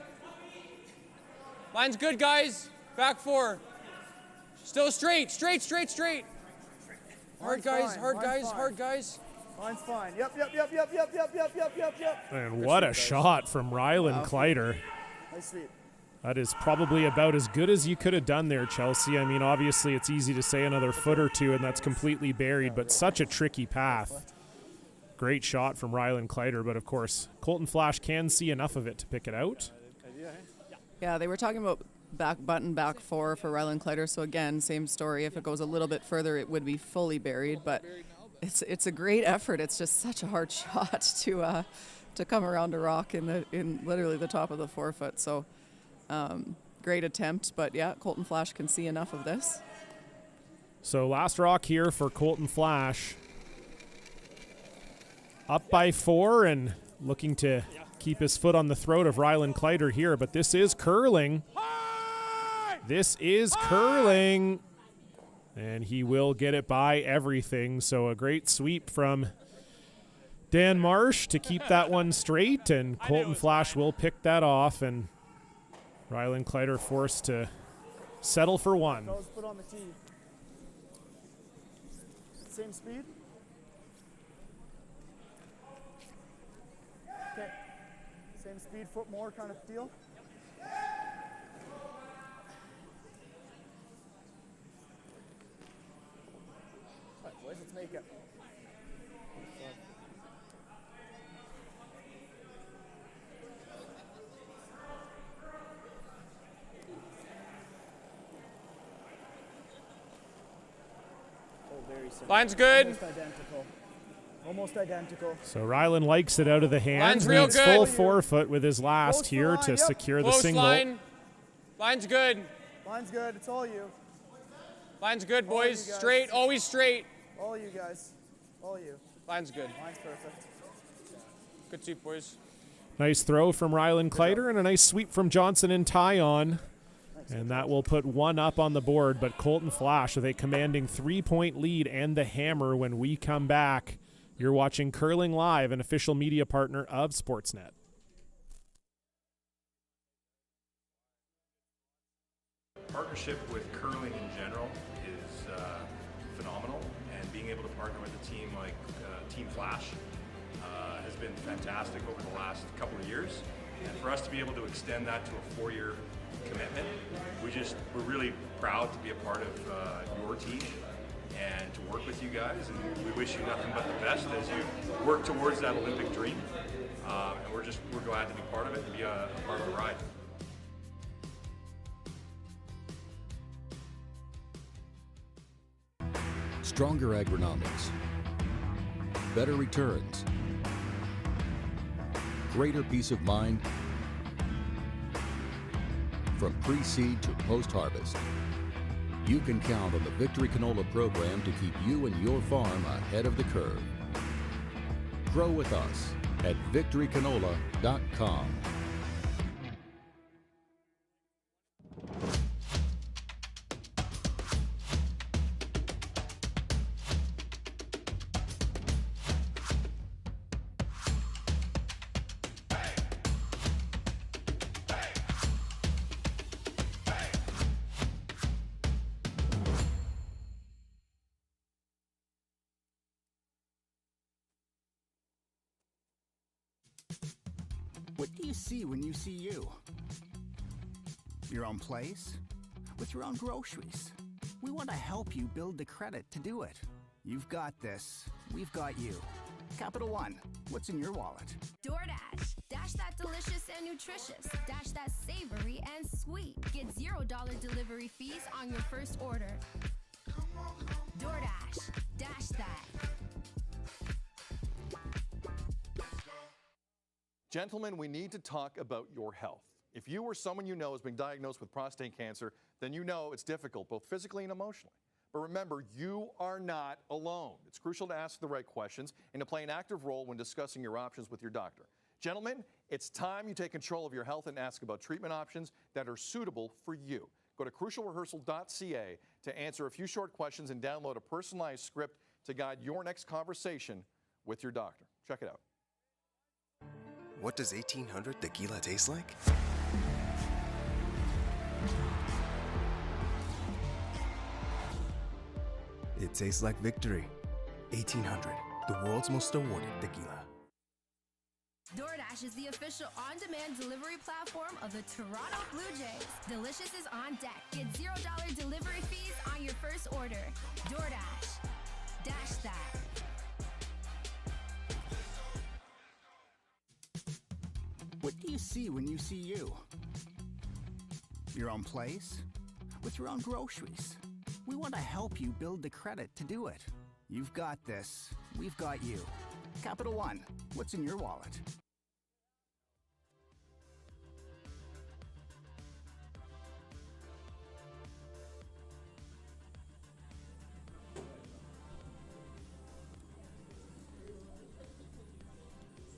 Line's good, guys. Back 4. Still straight. Straight, straight, straight. Hard, guys. Hard, guys. Hard, guys. Line's fine. Yep. And what a shot from Rylan Kleiter. Nice sweep. That is probably about as good as you could have done there, Chelsea. I mean, obviously it's easy to say another foot or 2, and that's completely buried, but such a tricky path. Great shot from Rylan Kleiter, but of course, Colton Flasch can see enough of it to pick it out. Yeah, they were talking about back button, back 4 for Rylan Kleiter. So again, same story. If it goes a little bit further, it would be fully buried, but it's a great effort. It's just such a hard shot to come around a rock in literally the top of the 4 foot. So great attempt, but yeah, Colton Flasch can see enough of this. So last rock here for Colton Flasch. Up by 4 and looking to keep his foot on the throat of Rylan Kleiter here, but this is curling. This is curling. And he will get it by everything. So a great sweep from Dan Marsh to keep that one straight, and Colton Flasch will pick that off, and Rylan Kleiter forced to settle for 1. Put on the tee. Same speed. Okay. Same speed, foot more kind of deal. All right, boys, let's make it. Line's good. Almost identical. Almost identical. So Rylan likes it out of the hand. Line's real Needs good. full 4 foot with his last here to secure the Close single. line. Line's good. Line's good. It's all you. Line's good, All boys. you guys. Straight, always straight. All you guys. All you. Line's good. Line's perfect. Good sweep, boys. Nice throw from Rylan Kleiter and a nice sweep from Johnson and Tyon. And that will put 1 up on the board, but Colton Flasch with a commanding 3-point lead and the hammer when we come back. You're watching Curling Live, an official media partner of Sportsnet. partnership with curling in general is phenomenal, and being able to partner with a team like Team Flasch has been fantastic over the last couple of years. And for us to be able to extend that to a 4-year commitment, we're really proud to be a part of your team and to work with you guys, and we wish you nothing but the best as you work towards that Olympic dream. And we're glad to be part of it and be a part of the ride. Stronger agronomics, better returns, greater peace of mind. From pre-seed to post-harvest, you can count on the Victory Canola program to keep you and your farm ahead of the curve. Grow with us at victorycanola.com. What do you see when you see you? Your own place? With your own groceries? We want to help you build the credit to do it. You've got this. We've got you. Capital One, what's in your wallet? DoorDash. Dash that delicious and nutritious. Dash that savory and sweet. Get $0 delivery fees on your first order. DoorDash. Dash that. Gentlemen, we need to talk about your health. If you or someone you know has been diagnosed with prostate cancer, then you know it's difficult, both physically and emotionally. But remember, you are not alone. It's crucial to ask the right questions and to play an active role when discussing your options with your doctor. Gentlemen, it's time you take control of your health and ask about treatment options that are suitable for you. Go to crucialrehearsal.ca to answer a few short questions and download a personalized script to guide your next conversation with your doctor. Check it out. What does 1800 tequila taste like? It tastes like victory. 1800, the world's most awarded tequila. DoorDash is the official on-demand delivery platform of the Toronto Blue Jays. Delicious is on deck. Get $0 delivery fees on your first order. DoorDash. Dash that. What do you see when you see you? Your own place? With your own groceries? We want to help you build the credit to do it. You've got this. We've got you. Capital One, what's in your wallet?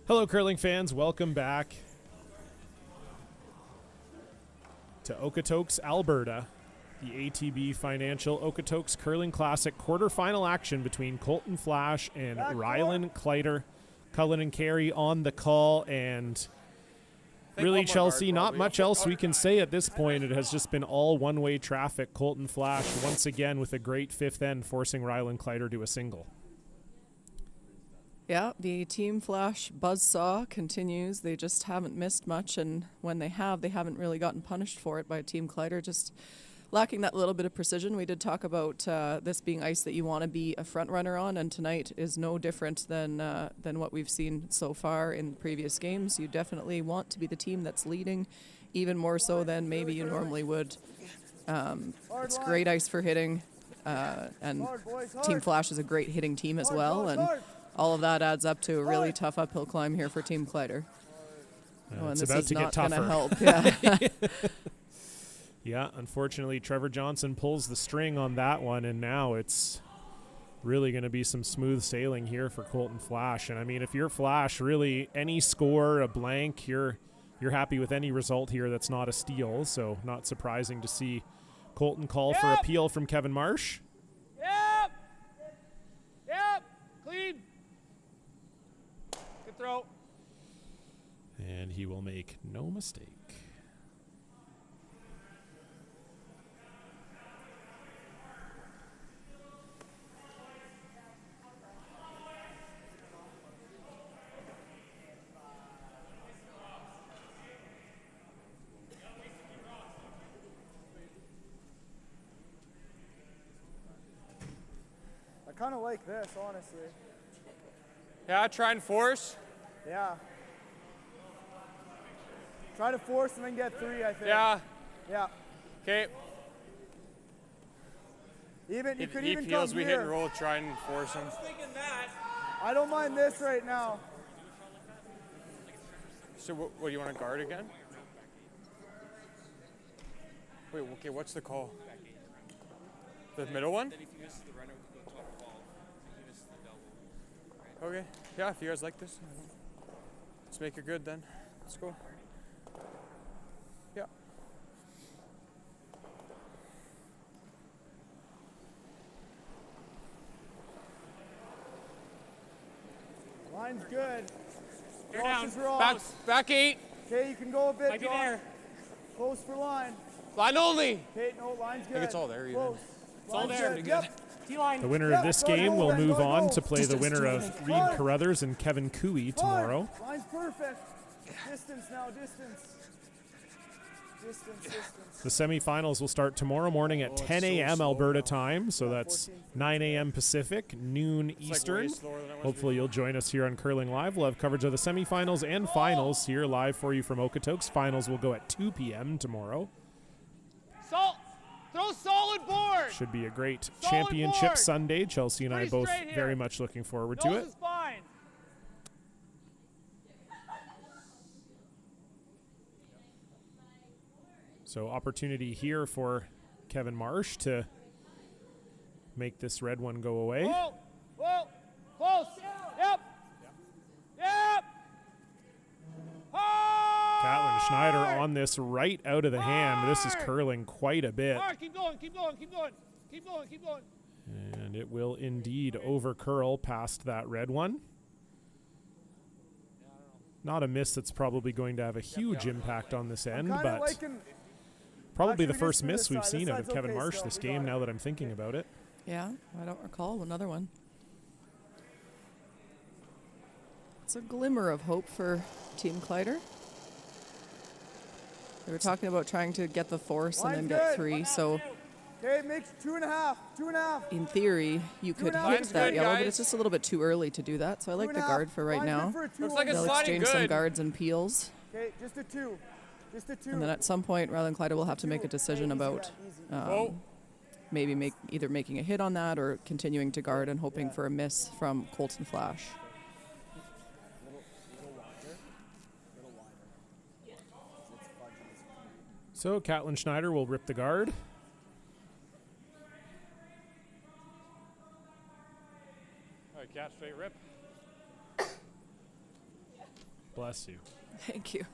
Hello, curling fans. Welcome back to Okotoks, Alberta. The ATB Financial Okotoks Curling Classic quarterfinal action between Colton Flasch and Rylan Kleiter. Cullen and Carey on the call, and really, Chelsea, not much else we can say at this point. It has just been all one-way traffic. Colton Flasch once again with a great fifth end, forcing Rylan Kleiter to a single. Yeah, the Team Flash buzzsaw continues. They just haven't missed much, and when they have, they haven't really gotten punished for it by Team Kleiter, just lacking that little bit of precision. We did talk about this being ice that you want to be a front runner on, and tonight is no different than what we've seen so far in previous games. You definitely want to be the team that's leading, even more so than maybe you normally would. It's great ice for hitting, and Team Flash is a great hitting team as well, and all of that adds up to a really tough uphill climb here for Team Kleiter. It's this about is to not get tougher. gonna help. Yeah. Yeah, unfortunately, Trevor Johnson pulls the string on that one, and now it's really going to be some smooth sailing here for Colton Flasch. And I mean, if you're Flasch, really any score, a blank, you're happy with any result here that's not a steal. So not surprising to see Colton call for appeal from Kevin Marsh. Yep. Clean. Good throw. And he will make no mistake. kind of like this, honestly. Yeah, try and force. Yeah. Try to force and then get 3, I think. Yeah. Yeah. Okay. Even you could He even feels come we here. hit and roll, try and force him. I don't mind this right now. So what do you want to guard again? Wait, okay, what's the call? The middle one? Okay, yeah, if you guys like this, let's make it good then. Let's go. Yeah. Line's good. You're Cross down. is wrong. Back 8. Okay, you can go a bit, Might be John. there. Close for line. Line only. Okay, no, line's good. I think it's all there even. Close. It's all Line's there. good. Good. Yep. The winner of this game will move on to play the winner of Reed Carruthers and Kevin Cooey tomorrow. Line's perfect. Distance now, distance. Distance. The semifinals will start tomorrow morning at 10 a.m. Alberta time, so that's 9 a.m. Pacific, noon Eastern. Hopefully you'll join us here on Curling Live. We'll have coverage of the semifinals and finals here live for you from Okotoks. Finals will go at 2 p.m. tomorrow. Throw solid board. Should be a great Solid championship board. Sunday. Chelsea and I Pretty both straight here. very much looking forward to Nose it. is fine. So opportunity here for Kevin Marsh to make this red one go away. Whoa, close. Yep. Catlin Schneider on this right out of the hand. This is curling quite a bit. All right, keep going. And it will indeed over curl past that red one. Not a miss that's probably going to have a huge impact on this end, but probably the first miss we've seen out of Kevin Marsh this game now that I'm thinking about it. Yeah, I don't recall another one. It's a glimmer of hope for Team Kleiter. They were talking about trying to get the force and then get 3, so Okay, make 2.5. in theory you could hit that yellow, but it's just a little bit too early to do that, so I like the guard for right now. Looks like it's They'll sliding exchange some good. guards and peels, Okay, just a 2. and then at some point rather than Kleiter will have to make a decision about maybe either making a hit on that or continuing to guard and hoping for a miss from Colton Flasch. So Catlin Schneider will rip the guard. All right, Cat, straight rip. Bless you. Thank you.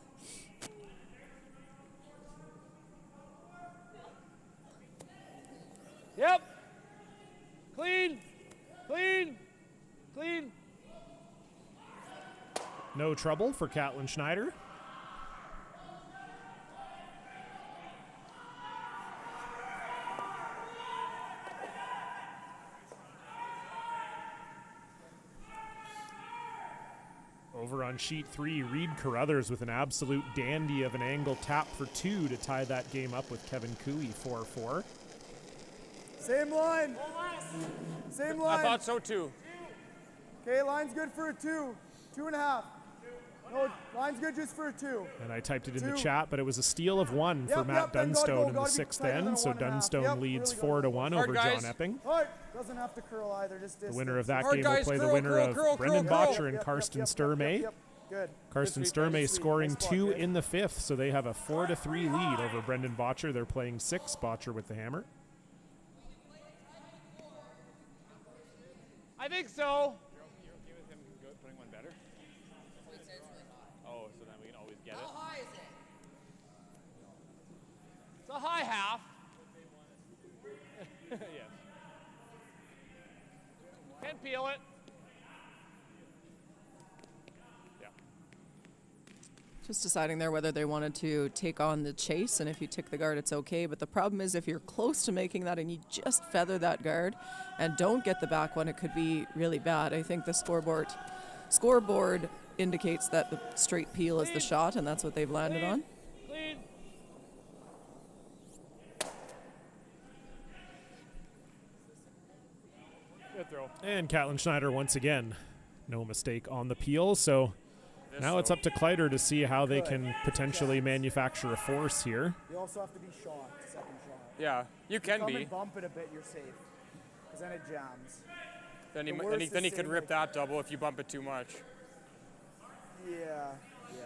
Yep. Clean. No trouble for Catlin Schneider. Over on sheet 3, Reed Carruthers with an absolute dandy of an angle tap for 2 to tie that game up with Kevin Cooey 4-4. Same line. I thought so too. Okay, line's good for a 2. 2.5. No, line's good just for a 2. And I typed it in the 2. chat, but it was a steal of 1 for Matt then Dunstone in the gotta be 6th tighter than a end, so 1.5. Dunstone Yep, leads really 4-1 Hard over guys. John Epping. All right, doesn't have to curl either, just distance. The winner of that Hard game guys, will play curl, the winner curl, of curl, Brendan curl, Botcher curl. and Karsten Sturmay. Good. Karsten Good sweep, Sturmay nice sweep. scoring Nice spot, 2 good. in the 5th, so they have a 4-3 lead over Brendan Botcher. They're playing 6, Botcher with the hammer. I think so. You're okay with him putting one better? Oh, so then we can always get it. How high is it? It's a high half. Yes. Can peel it. Just deciding there whether they wanted to take on the chase, and if you tick the guard, it's okay. But the problem is if you're close to making that and you just feather that guard and don't get the back one, it could be really bad. I think the scoreboard indicates that the straight peel is the shot, and that's what they've landed on. Clean. Good throw. And Catlin Schneider once again, no mistake on the peel. So now it's up to Kleiter to see how they can potentially manufacture a force here. You also have to be shot, second shot. Yeah, you can Come be. and bump it a bit, you're safe. Because then it jams. Then he could rip that double if you bump it too much. Yeah, yeah.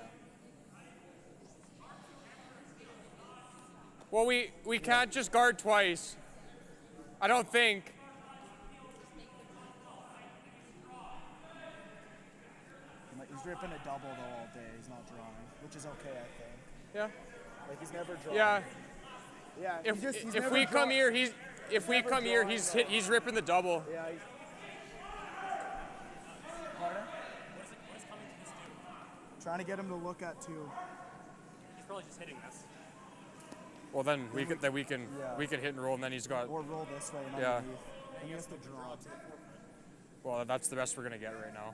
Well, we can't just guard twice. I don't think. He's ripping a double though all day. He's not drawing, which is okay, I think. Yeah. Like he's never drawing. Yeah. Yeah. If we come here, he's ripping the double. Yeah. Pardon? Trying to get him to look at two. He's probably just hitting this. Well, then we can hit and roll, and then he's got. Or roll this way. And yeah. underneath. And he has to draw. Well, that's the best we're gonna get right now.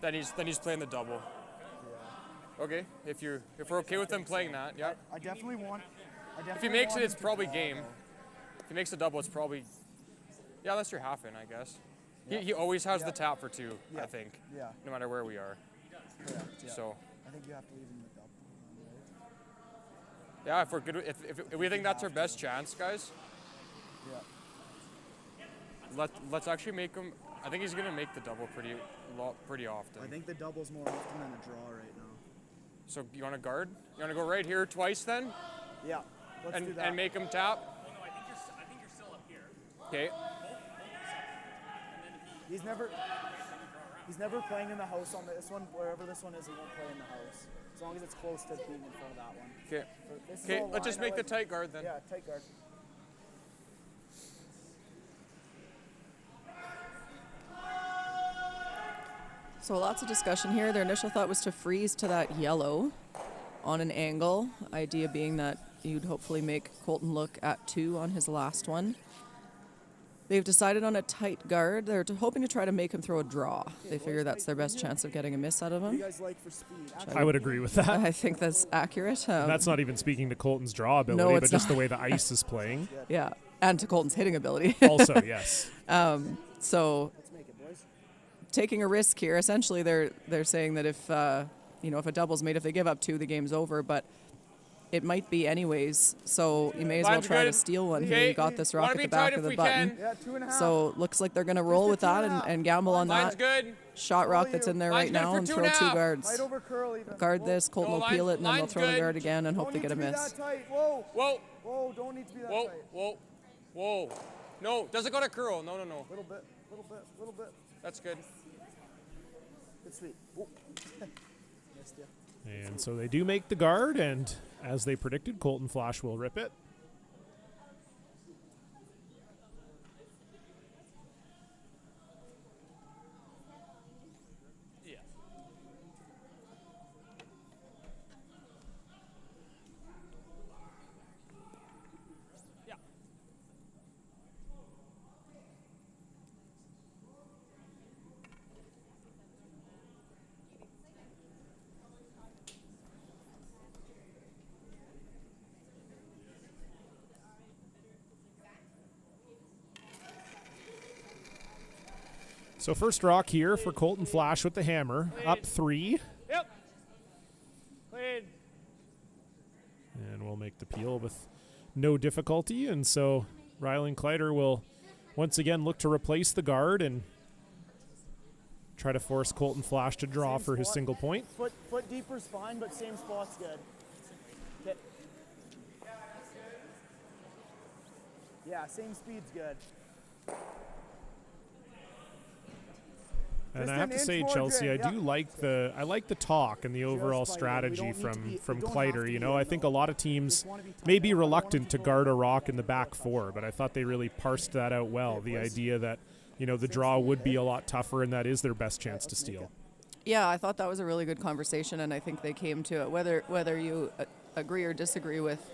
Then he's playing the double. Yeah. Okay, if we're okay with them playing that, yeah. I definitely want. If he makes it, it's probably game. If he makes the double, it's probably. Yeah, that's your half in, I guess. Yeah. He always has the tap for two, I think. Yeah. No matter where we are. Correct. Yeah. So. I think you have to leave him the double. Right? Yeah, if we're good, if we think that's our best chance, guys. Yeah. Let's actually make him. I think he's gonna make the double pretty often. I think the double's more often than a draw right now. So you want to guard? You want to go right here twice then? Yeah. Let's do that. And make him tap. Well, no, I think you're still up here. Okay. He's never playing in the house on this one. Wherever this one is, he won't play in the house. As long as it's close to being in front of that one. Okay. Okay. Let's just make the tight guard then. Yeah, tight guard. So lots of discussion here. Their initial thought was to freeze to that yellow on an angle. Idea being that you'd hopefully make Colton look at two on his last one. They've decided on a tight guard. They're hoping to try to make him throw a draw. They figure that's their best chance of getting a miss out of him. You guys like for speed? I would agree with that. I think that's accurate. That's not even speaking to Colton's draw ability, no, but just the way the ice is playing. Yeah, and to Colton's hitting ability. Also, yes. So taking a risk here. Essentially, they're saying that if if a double's made, if they give up two, the game's over. But it might be anyways. So you may as well try to steal one here. You got this rock at the back of the button. Yeah, 2.5. So looks like they're going to roll with that and gamble on Line's that. good. Shot rock that's in there right now and throw two guards. Right over curl even. Guard this. Colton will peel it and then they'll throw the guard again and hope they get a miss. Whoa. Whoa. Whoa. Don't need to be that Whoa. tight. Whoa. Whoa. No, doesn't go to curl. No. Little bit. That's good. Good sweep. Missed you. And so they do make the guard, and as they predicted, Colton Flasch will rip it. Yeah. Yeah. So first rock here for Colton Flasch with the hammer, up 3. Yep. Clean. And we'll make the peel with no difficulty. And so Rylan Kleiter will once again look to replace the guard and try to force Colton Flasch to draw for his single point. Foot deeper's fine, but same spot's good. Okay. Yeah, same speed's good. And I have to say, Chelsea, I like the talk and the overall strategy from Kleiter. You know, I think a lot of teams may be reluctant to guard a rock in the back four, but I thought they really parsed that out well. The idea that, you know, the draw would be a lot tougher and that is their best chance to steal. Yeah, I thought that was a really good conversation, and I think they came to it. Whether you agree or disagree with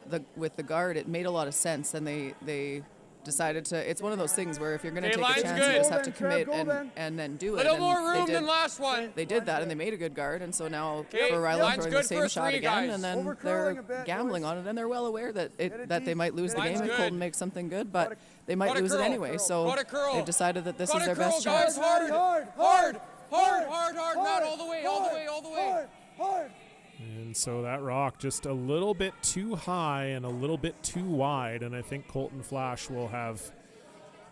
the guard, it made a lot of sense, and they decided to. It's one of those things where if you're going to Okay, take a line's chance, good. you just have to Go, Ben, commit Trev, go, and then do it. Little and more they room did- than last one. They did that, and they made a good guard, and so now Okay, for Ryland line's throwing good the same for shot three, again, guys. and then Overcurling they're a bit, gambling boys. on it, and they're well aware that that they might lose the Line's game if good. Colton makes something good, but they might Gotta lose it curl. anyway. So Gotta curl. they've decided that this is Gotta their curl, best guys. shot. Hard, Hard, hard, hard, hard, hard, Matt, all the way, all the way, all the way. Hard. And so that rock just a little bit too high and a little bit too wide, and I think Colton Flasch will have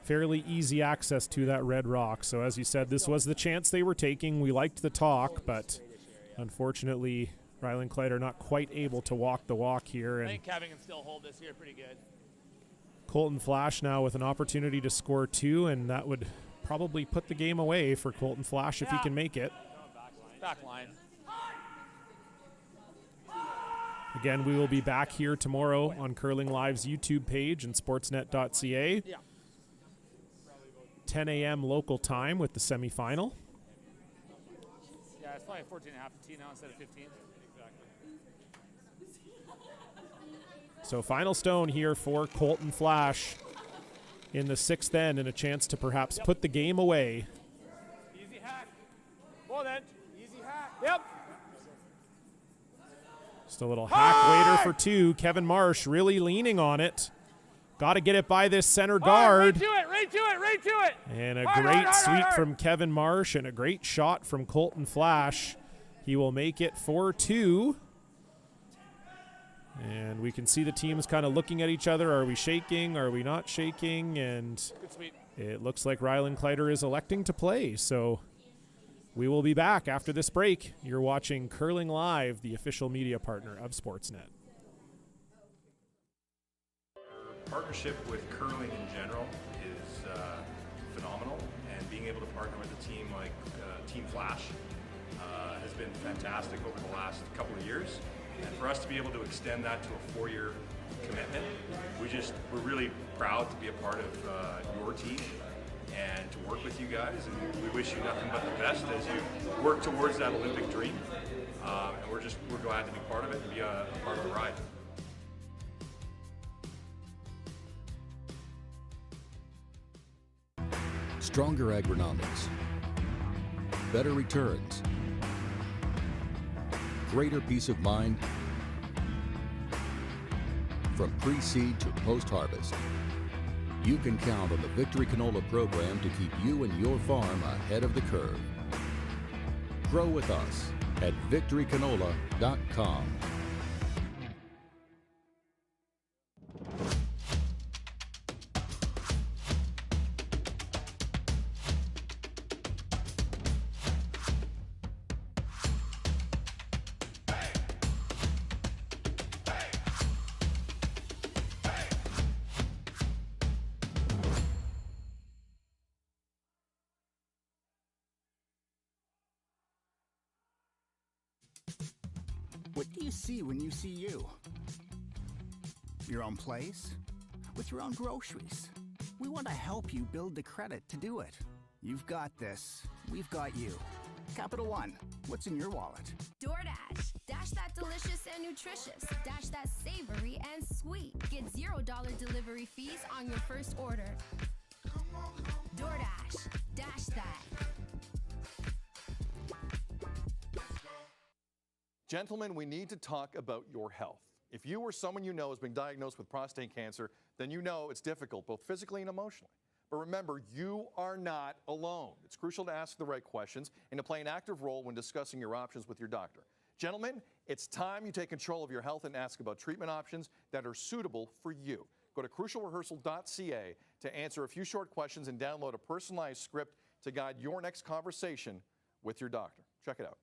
fairly easy access to that red rock. So as you said, this was the chance they were taking. We liked the talk, but unfortunately, Ryland Kleiter not quite able to walk the walk here. I And think Kevin can still hold this here pretty good. Colton Flasch now with an opportunity to score 2, and that would probably put the game away for Colton Flasch if he can make it. Back line. Again, we will be back here tomorrow on Curling Live's YouTube page and sportsnet.ca. Yeah. 10 a.m. local time with the semifinal. Yeah, it's probably 14.5 to tee now instead of 15. So final stone here for Colton Flasch in the 6th end, and a chance to perhaps put the game away. Easy hack. Well then. Easy hack. Yep. Just a little hack later for 2. Kevin Marsh really leaning on it. Got to get it by this center guard. Right to it, right to it, right to it. And a Hard, great hard, hard, sweep hard. from Kevin Marsh and a great shot from Colton Flasch. He will make it 4-2. And we can see the teams kind of looking at each other. Are we shaking? Are we not shaking? And Good sweep. it looks like Ryland Kleiter is electing to play. So we will be back after this break. You're watching Curling Live, the official media partner of Sportsnet. Partnership with curling in general is phenomenal, and being able to partner with a team like Team Flasch has been fantastic over the last couple of years. And for us to be able to extend that to a 4-year commitment, we're really proud to be a part of your team and to work with you guys. And we wish you nothing but the best as you work towards that Olympic dream. And we're glad to be part of it and be a part of the ride. Stronger agronomics, better returns, greater peace of mind from pre-seed to post-harvest. You can count on the Victory Canola program to keep you and your farm ahead of the curve. Grow with us at victorycanola.com. What do you see when you see you? Your own place? With your own groceries? We want to help you build the credit to do it. You've got this. We've got you. Capital One, what's in your wallet? DoorDash. Dash that delicious and nutritious. Dash that savory and sweet. Get $0 delivery fees on your first order. DoorDash. Dash that. Gentlemen, we need to talk about your health. If you or someone you know has been diagnosed with prostate cancer, then you know it's difficult, both physically and emotionally. But remember, you are not alone. It's crucial to ask the right questions and to play an active role when discussing your options with your doctor. Gentlemen, it's time you take control of your health and ask about treatment options that are suitable for you. Go to crucialrehearsal.ca to answer a few short questions and download a personalized script to guide your next conversation with your doctor. Check it out.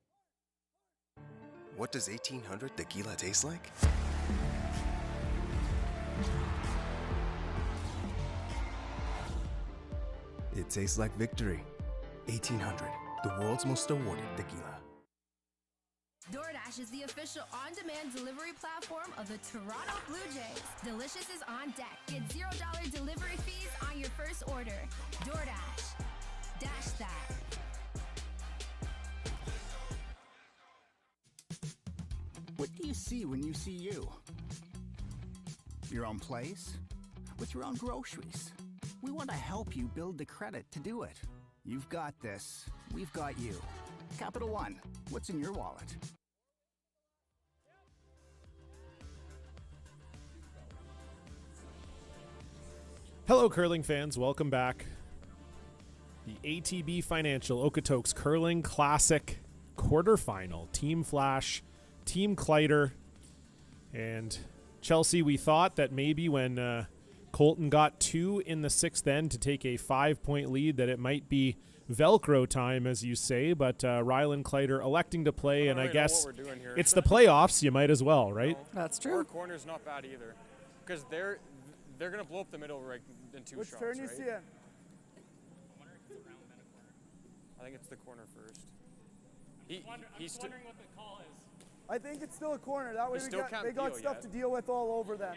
What does 1800 tequila taste like? It tastes like victory. 1800, the world's most awarded tequila. DoorDash is the official on-demand delivery platform of the Toronto Blue Jays. Delicious is on deck. Get $0 delivery fees on your first order. DoorDash. Dash that. What do you see when you see you? Your own place? With your own groceries? We want to help you build the credit to do it. You've got this. We've got you. Capital One, what's in your wallet? Hello, curling fans. Welcome back. The ATB Financial Okotoks Curling Classic quarterfinal. Team Flasch, Team Kleiter. And Chelsea, we thought that maybe when Colton got 2 in the 6th end to take a 5-point lead, that it might be Velcro time, as you say. But Rylan Kleiter electing to play, and I guess it's the playoffs. You might as well, right? That's true. Our corner's not bad either, because they're going to blow up the middle in 2 Which shots, turn you right? see in? I think it's the corner first. I'm wondering what the call is. I think it's still a corner. That way They still can't they got peel stuff yet. to deal with all over them.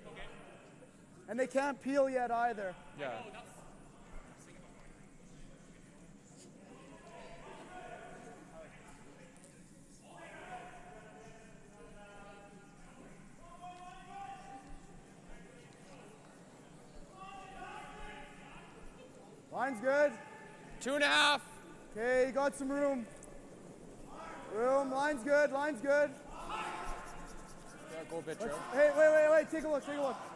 Okay. And they can't peel yet either. Yeah. Line's good. 2.5. Okay, you got some room. Line's good, line's good. Yeah, go a bit, Joe. Hey, wait, take a look.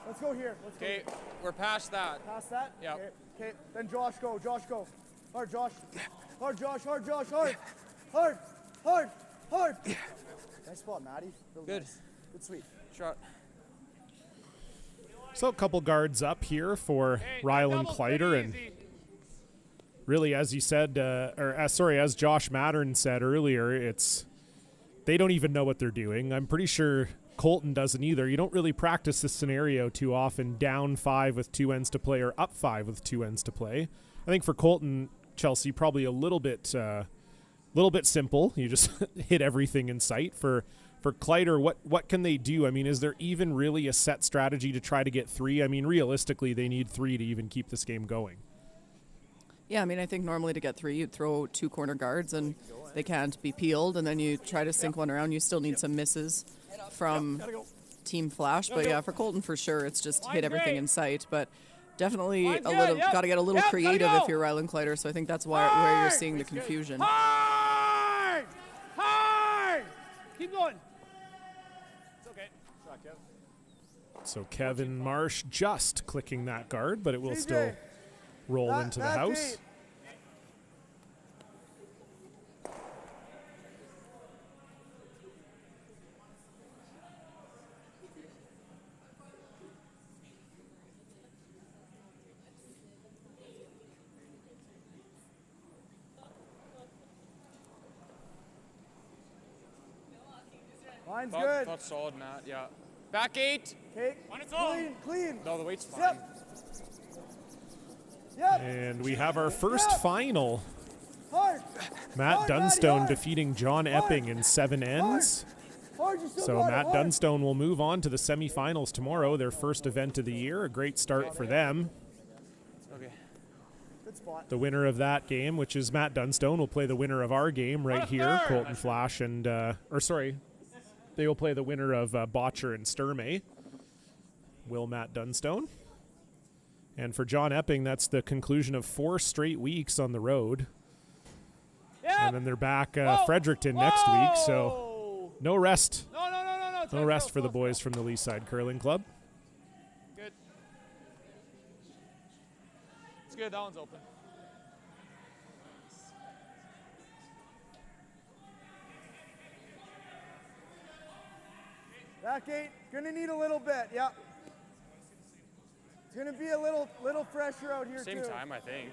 Let's go here. Okay, we're past that. Past that? Yeah. Okay, then Josh go. Hard, Josh. Hard. Nice spot, Maddie. Really Good. Nice. Good sweep. Shot. So a couple guards up here for Rylan Kleiter, and really, as you said, as Josh Mattern said earlier, they don't even know what they're doing. I'm pretty sure Colton doesn't either. You don't really practice this scenario too often, down 5 with 2 ends to play or up 5 with 2 ends to play. I think for Colton, Chelsea, probably a little bit simple. You just hit everything in sight. For Kleiter, what can they do? I mean, is there even really a set strategy to try to get 3? I mean, realistically, they need 3 to even keep this game going. Yeah, I mean, I think normally to get 3, you'd throw 2 corner guards and they can't be peeled, and then you try to sink one around. You still need some misses from Team Flasch. But yeah, for Colton, for sure, it's just hit everything in sight. But definitely got to get a little creative if you're Rylan Kleiter. So I think that's where you're seeing the confusion. Hard! Keep going. It's okay. Shot, Kev. So Kevin Marsh just clicking that guard, but it will still roll into the house. Line's good. That's solid, Matt. Yeah. Back 8. Okay. On its own. Clean. No, the weight's fine. Yep. And we have our first final. Hard. Matt Dunstone defeating John Epping in 7 ends. So Matt Dunstone will move on to the semifinals tomorrow, their first event of the year. A great start for them. Okay. Good spot. The winner of that game, which is Matt Dunstone, will play the winner of our game right here, Colton Flasch and, they will play the winner of Botcher and Sturmey, will Matt Dunstone. And for John Epping, that's the conclusion of 4 straight weeks on the road. And then they're back Fredericton next week, so no rest. No rest for the boys from the Leaside Curling Club. Good. It's good. That one's open. Back 8. Gonna need a little bit. Yeah. It's gonna be a little fresher out here Same too. time, I think.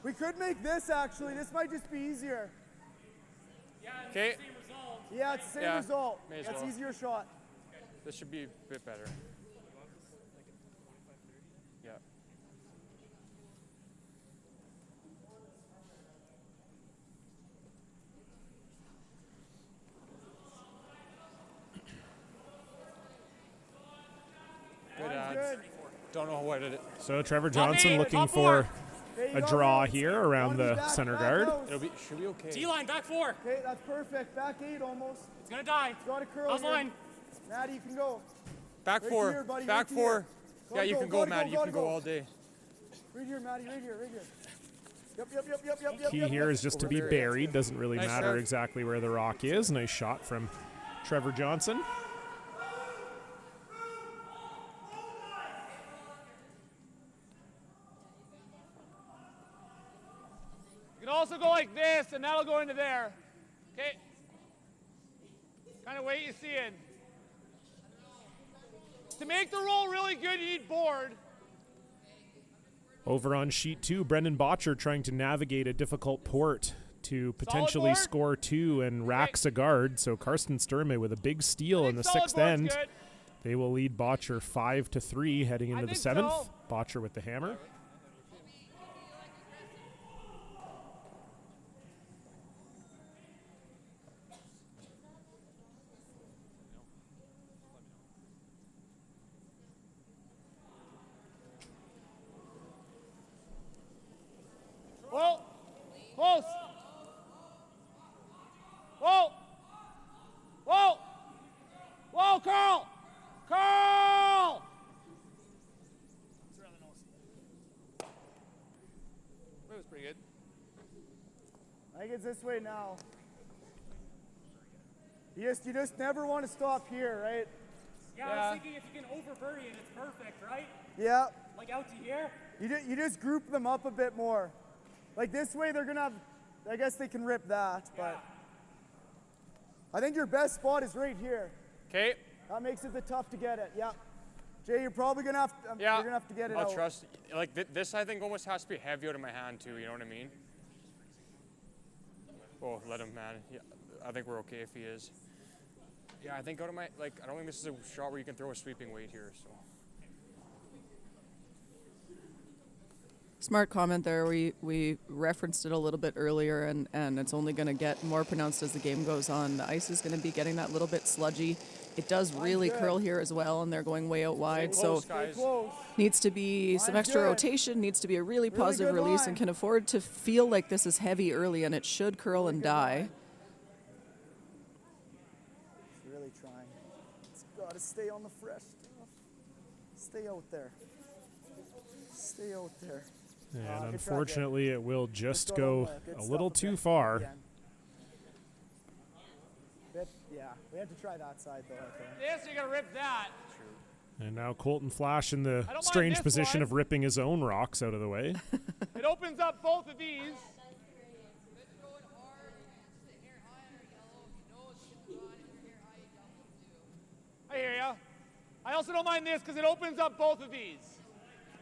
We could make this actually. This might just be easier. Okay. Yeah, it's the same result. May as That's well. easier shot. This should be a bit better. Yeah. Good odds. Don't know what it. So Trevor Johnson looking for a draw here around the center guard. Should be okay. T-line, back 4. Okay, that's perfect. Back 8 almost. It's going to die. It's got to curl. How's here. line? Maddie, you can go. Back Right four. here, buddy, Back right four. here. Yeah, you can go, Maddie. You gotta can go all day. Right here, Maddie, right here, right here. Yep. Key here is just to be buried. Doesn't really Nice matter serve. exactly where the rock is. Nice shot from Trevor Johnson. You can also go like this, and that'll go into there. Okay? Kind of wait you see it. To make the roll really good, you need board. Over on sheet 2, Brendan Botcher trying to navigate a difficult port to potentially board. score 2 and racks a guard. So Karsten Sturme with a big steal in the solid 6th board's end. good. They will lead Botcher 5-3 heading into the think 7th. so. Botcher with the hammer. Whoa. Close. Whoa. Whoa. Whoa, Carl. Carl. That was pretty good. I think it's this way now. You just never want to stop here, right? Yeah, I was thinking if you can over-bury it, it's perfect, right? Yeah. Like out to here? You just group them up a bit more. Like this way they're gonna have, I guess they can rip that, but I think your best spot is right here. Okay. That makes it the tough to get it, yeah. Jay, you're probably gonna have to, Yeah. you're gonna have to get it I'll out. trust. Like this, I think almost has to be heavy out of my hand too. You know what I mean? Oh, let him, man. Yeah, I think we're okay if he is. Yeah, I think out of my I don't think this is a shot where you can throw a sweeping weight here. So. Smart comment there. We referenced it a little bit earlier, and it's only going to get more pronounced as the game goes on. The ice is going to be getting that little bit sludgy. It does really curl here as well, and they're going way out wide. Close, So guys. needs to be some extra rotation, needs to be a really positive good release, line. and can afford to feel like this is heavy early, and it should curl and die. It's really trying. It's gotta stay on the fresh stuff. Stay out there. Stay out there. And good try, Jay. unfortunately, it will just Good go stuff a little up too there. far. Again. Yeah, we had to try that side though, I think. This, you gotta rip that. And now Colton Flasch in the I don't mind strange this position one. of ripping his own rocks out of the way. It opens up both of these. I hear ya. I also don't mind this because it opens up both of these.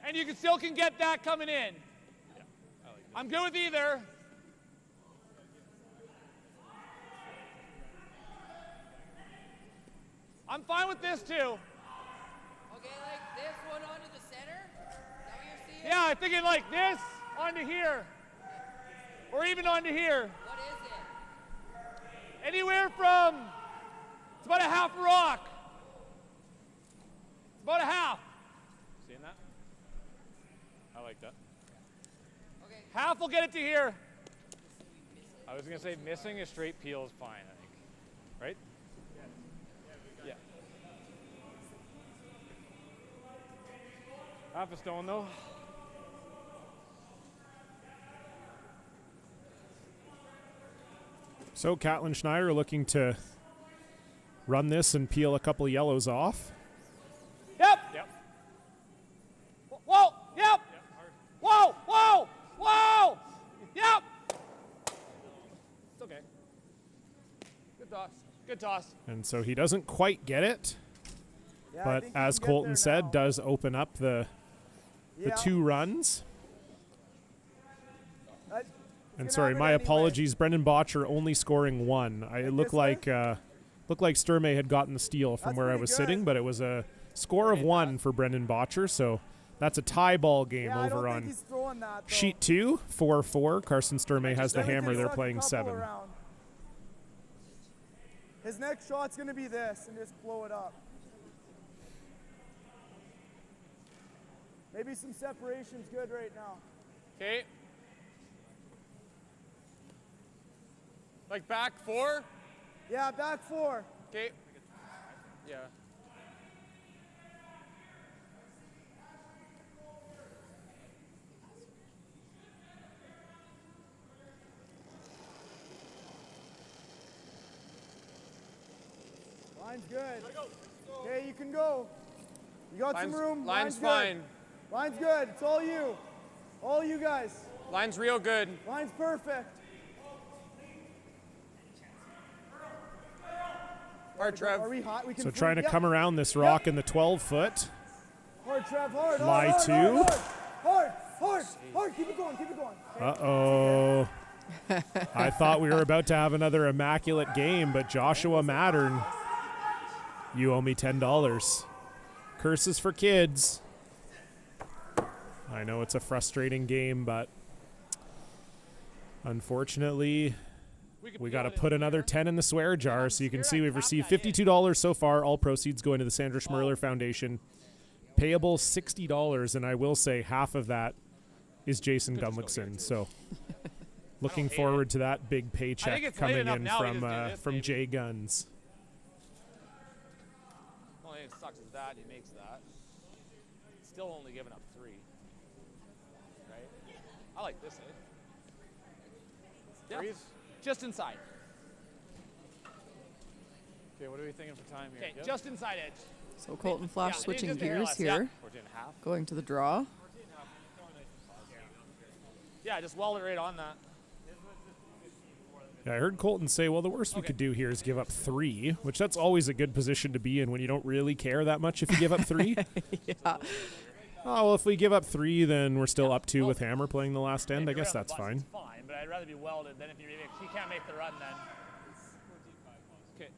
And you can still get that coming in. I'm good with either. I'm fine with this too. Okay, like this one onto the center? Is that what you're seeing? Yeah, I'm thinking like this onto here. Or even onto here. What is it? Anywhere from, it's about a half a rock. It's about a half. Seeing that? I like that. Okay. Half will get it to here. I was gonna say missing a straight peel is fine. I think, right? Yeah. Half a stone though. So Catlin Schneider looking to run this and peel a couple yellows off. Yep. Yep. Whoa. Yep. Whoa. Whoa. Whoa. Yep. It's okay. Good toss. Good toss. And so he doesn't quite get it, Yeah, I but think you as can get Colton there said, now. does open up the Yeah. 2 runs. It's And gonna sorry, have it my anyway. apologies. Brendan Botcher only scoring 1. It looked this way? looked like Sturme had gotten the steal from That's where I pretty was good. sitting, but it was a score of 1 for Brendan Botcher. So that's a tie ball game Yeah, I don't over think on he's throwing that, though. sheet 2, 4-4. Carson Sturme has the Everything hammer. They're sucked a playing couple 7. around. His next shot's gonna be this, and just blow it up. Maybe some separation's good right now. Okay. Like back 4. Yeah, back 4. Okay. Yeah. Line's good. Okay, you can go. You got some room. Line's good. fine. Line's good. It's all you. All you guys. Line's real good. Line's perfect. Hard, Trev. Are we hot? We can So trying to come around this rock in the 12-foot. Hard, Trev, hard. Lie hard, two. Hard. Keep it going, keep it going. Uh-oh. I thought we were about to have another immaculate game, but Joshua Mattern, you owe me $10. Curses for kids. I know it's a frustrating game, but unfortunately, we got to put another 10 in the swear jar. So you can see we've received $52 so far. All proceeds going to the Sandra Schmerler Foundation. Payable $60, and I will say half of that is Jason Gumlickson. So looking forward to that big paycheck coming in from Jay Guns. The only thing that sucks is that he makes that. Still only giving up 3. Right? I like this, eh? Yeah. Just inside. Okay, what are we thinking for time here? Okay, just inside edge. So Colton Flasch switching gears here, going to the draw. Yeah, just weld it right on that. Yeah, I heard Colton say, well, the worst we could do here is give up 3, which that's always a good position to be in when you don't really care that much if you give up 3. Yeah. Oh, well, if we give up 3, then we're still up 2 with Hammer playing the last end. I guess that's fine. It's fine, but I'd rather be welded than if he can't make the run then. Okay.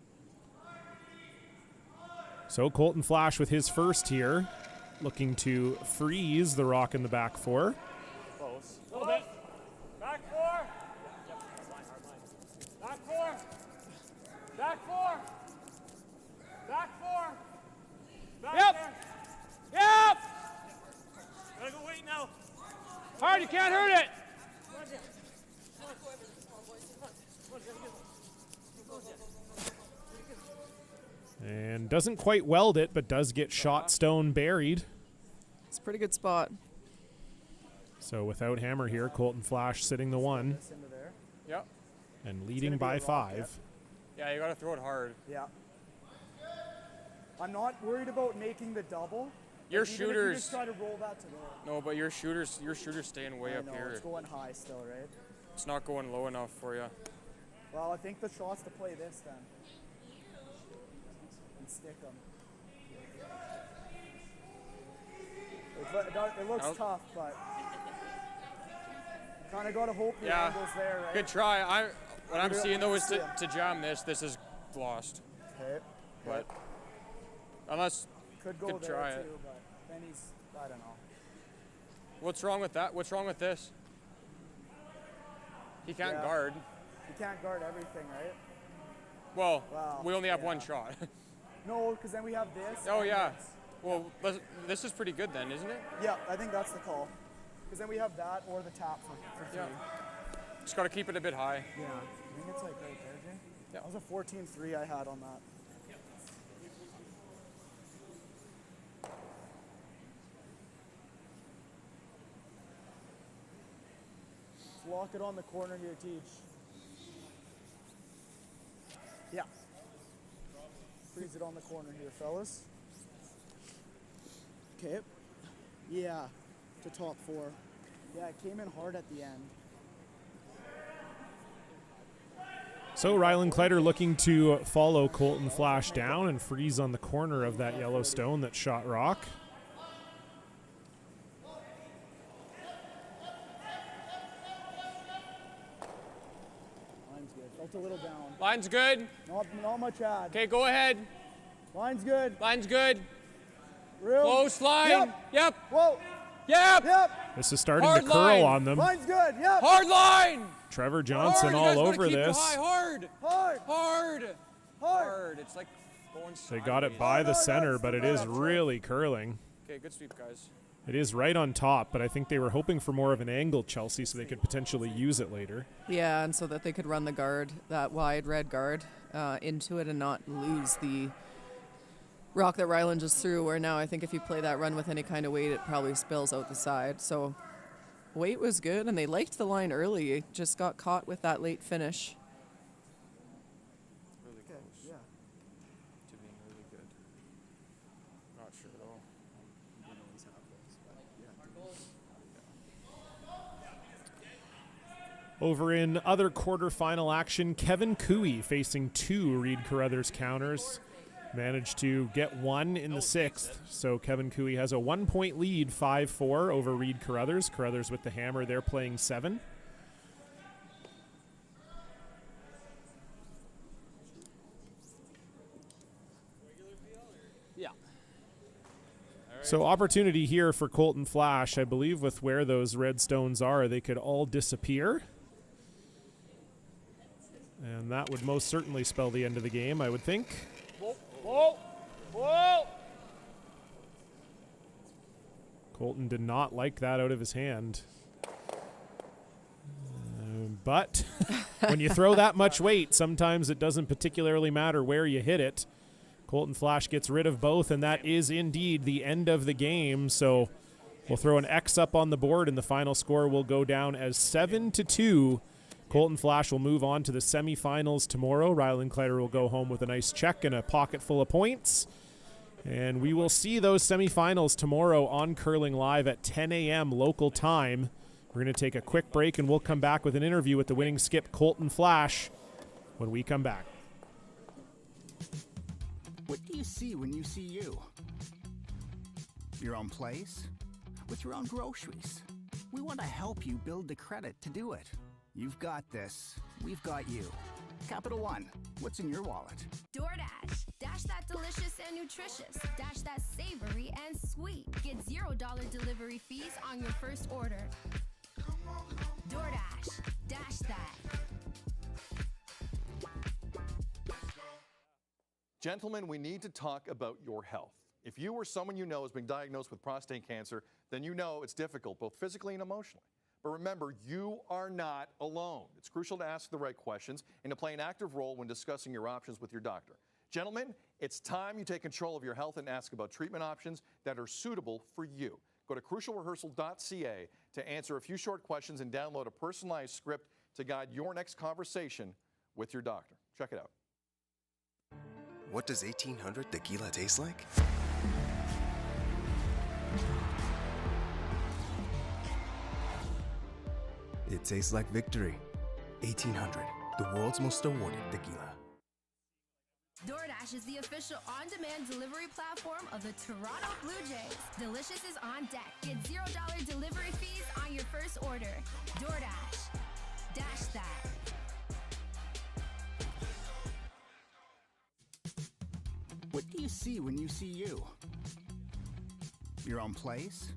So Colton Flasch with his first here, looking to freeze the rock in the back 4. Close. A little bit. Back 4. Back 4. Back 4. Back 4. Back yep. There. Yep. Gotta go wait now. Hard, you can't hurt it. And doesn't quite weld it, but does get shot stone buried. It's a pretty good spot. So without Hammer here, Colton Flasch sitting the 1. Yep. And leading by 5. Yeah, you got to throw it hard. Yeah. I'm not worried about making the double. Your Even shooters. if you just try to roll that to there. No, but your shooters staying way up here. It's going high still, right? It's not going low enough for you. Well, I think the shot's to play this then. And stick them. It looks tough, but kind of got to hope the angle's there, right? Good try. What I'm seeing though is to jam this. This is lost. Okay. But unless could go there try too, it. but then I don't know. What's wrong with that? What's wrong with this? He can't guard. He can't guard everything, right? Well, we only have one shot. No, because then we have this. Oh yeah. This. Well, this is pretty good then, isn't it? Yeah, I think that's the call. Because then we have that or the tap for 3. Yeah. Just got to keep it a bit high. Yeah. I think it's like right there, Jay. Yeah. That was a 14-3 I had on that. Let's lock it on the corner here, Teach. Yeah. Freeze it on the corner here, fellas. Okay. Yeah, to top 4. Yeah, it came in hard at the end. So Rylan Kleiter looking to follow Colton Flasch down and freeze on the corner of that yellow stone that shot rock. Line's good. Felt a little down. Line's good. Not much ad. Okay, go ahead. Line's good. Line's good. Real. Close line. Yep. Whoa. Yep. This is starting Hard to curl line. on them. Line's good. Yep. Hard line. Trevor Johnson hard. all over keep this. It high. Hard. Hard. Hard. Hard. It's like going sideways. They got it by the center, but it is really curling. Okay, good sweep, guys. It is right on top, but I think they were hoping for more of an angle, Chelsea, so they could potentially use it later. Yeah, and so that they could run the guard, that wide red guard, into it and not lose the rock that Rylan just threw, where now I think if you play that run with any kind of weight, it probably spills out the side. So weight was good, and they liked the line early. It just got caught with that late finish. Really close. Yeah. To Over in other quarterfinal action, Kevin Cooey facing 2 Reed Carruthers counters. Managed to get 1 in the 6th, so Kevin Cooey has a 1-point lead, 5-4 over Reed Carruthers. Carruthers with the hammer, they're playing 7. Yeah. So opportunity here for Colton Flasch. I believe with where those red stones are, they could all disappear. And that would most certainly spell the end of the game, I would think. Whoa, whoa, whoa! Colton did not like that out of his hand. But when you throw that much weight, sometimes it doesn't particularly matter where you hit it. Colton Flasch gets rid of both, and that is indeed the end of the game. So we'll throw an X up on the board, and the final score will go down as 7-2. Colton Flasch will move on to the semifinals tomorrow. Rylan Kleiter will go home with a nice check and a pocket full of points. And we will see those semifinals tomorrow on Curling Live at 10 a.m. local time. We're going to take a quick break, and we'll come back with an interview with the winning skip, Colton Flasch, when we come back. What do you see when you see you? Your own place? With your own groceries? We want to help you build the credit to do it. You've got this. We've got you. Capital One, what's in your wallet? DoorDash. Dash that delicious and nutritious. Dash that savory and sweet. Get $0 delivery fees on your first order. DoorDash. Dash that. Gentlemen, we need to talk about your health. If you or someone you know has been diagnosed with prostate cancer, then you know it's difficult, both physically and emotionally. But remember, you are not alone. It's crucial to ask the right questions and to play an active role when discussing your options with your doctor. Gentlemen, it's time you take control of your health and ask about treatment options that are suitable for you. Go to crucialrehearsal.ca to answer a few short questions and download a personalized script to guide your next conversation with your doctor. Check it out. What does 1800 tequila taste like? It tastes like victory. 1800, the world's most awarded tequila. DoorDash is the official on-demand delivery platform of the Toronto Blue Jays. Delicious is on deck. Get $0 delivery fees on your first order. DoorDash. Dash that. What do you see when you see you? Your own place?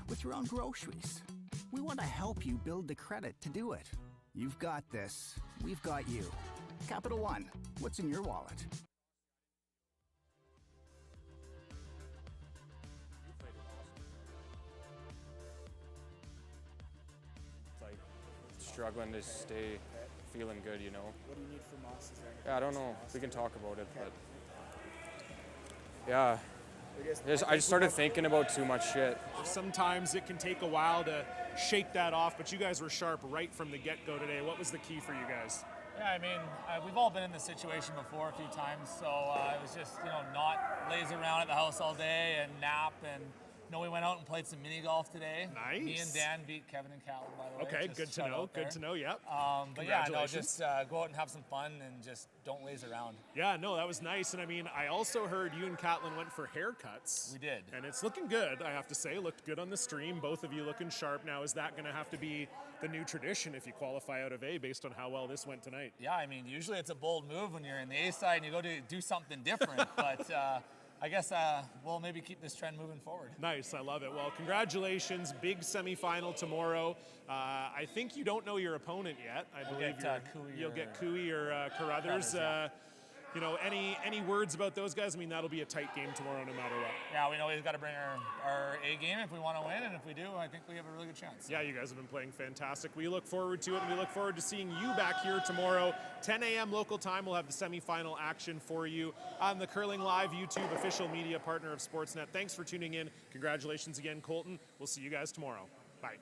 With your own groceries? We want to help you build the credit to do it. You've got this. We've got you. Capital One, what's in your wallet? It's like struggling to stay feeling good, you know. What do you need from us? Yeah, I don't know. We can talk about it, but yeah. I just started thinking about too much shit. Sometimes it can take a while to shake that off, but you guys were sharp right from the get-go today. What was the key for you guys? Yeah, I mean, we've all been in this situation before a few times, so it was just, not lazy around at the house all day and nap. And we went out and played some mini golf today. Nice. Me and Dan beat Kevin and Callum, by the way. Okay, good to know. Good to know. Yep. But yeah, just go out and have some fun and just don't laze around. Yeah, no, that was nice. And I mean, I also heard you and Catlin went for haircuts. We did. And it's looking good, I have to say. Looked good on the stream. Both of you looking sharp. Now, is that going to have to be the new tradition if you qualify out of A based on how well this went tonight? Yeah, I mean, usually it's a bold move when you're in the A side and you go to do something different. But I guess we'll maybe keep this trend moving forward. Nice, I love it. Well, congratulations, big semifinal tomorrow. I think you don't know your opponent yet. I believe you'll get Cooey or Carruthers. Any words about those guys? I mean, that'll be a tight game tomorrow no matter what. Yeah, we know we've got to bring our A game if we want to win, and if we do, I think we have a really good chance. Yeah, you guys have been playing fantastic. We look forward to it, and we look forward to seeing you back here tomorrow. 10 a.m. local time, we'll have the semifinal action for you on the Curling Live YouTube, official media partner of Sportsnet. Thanks for tuning in. Congratulations again, Colton. We'll see you guys tomorrow. Bye.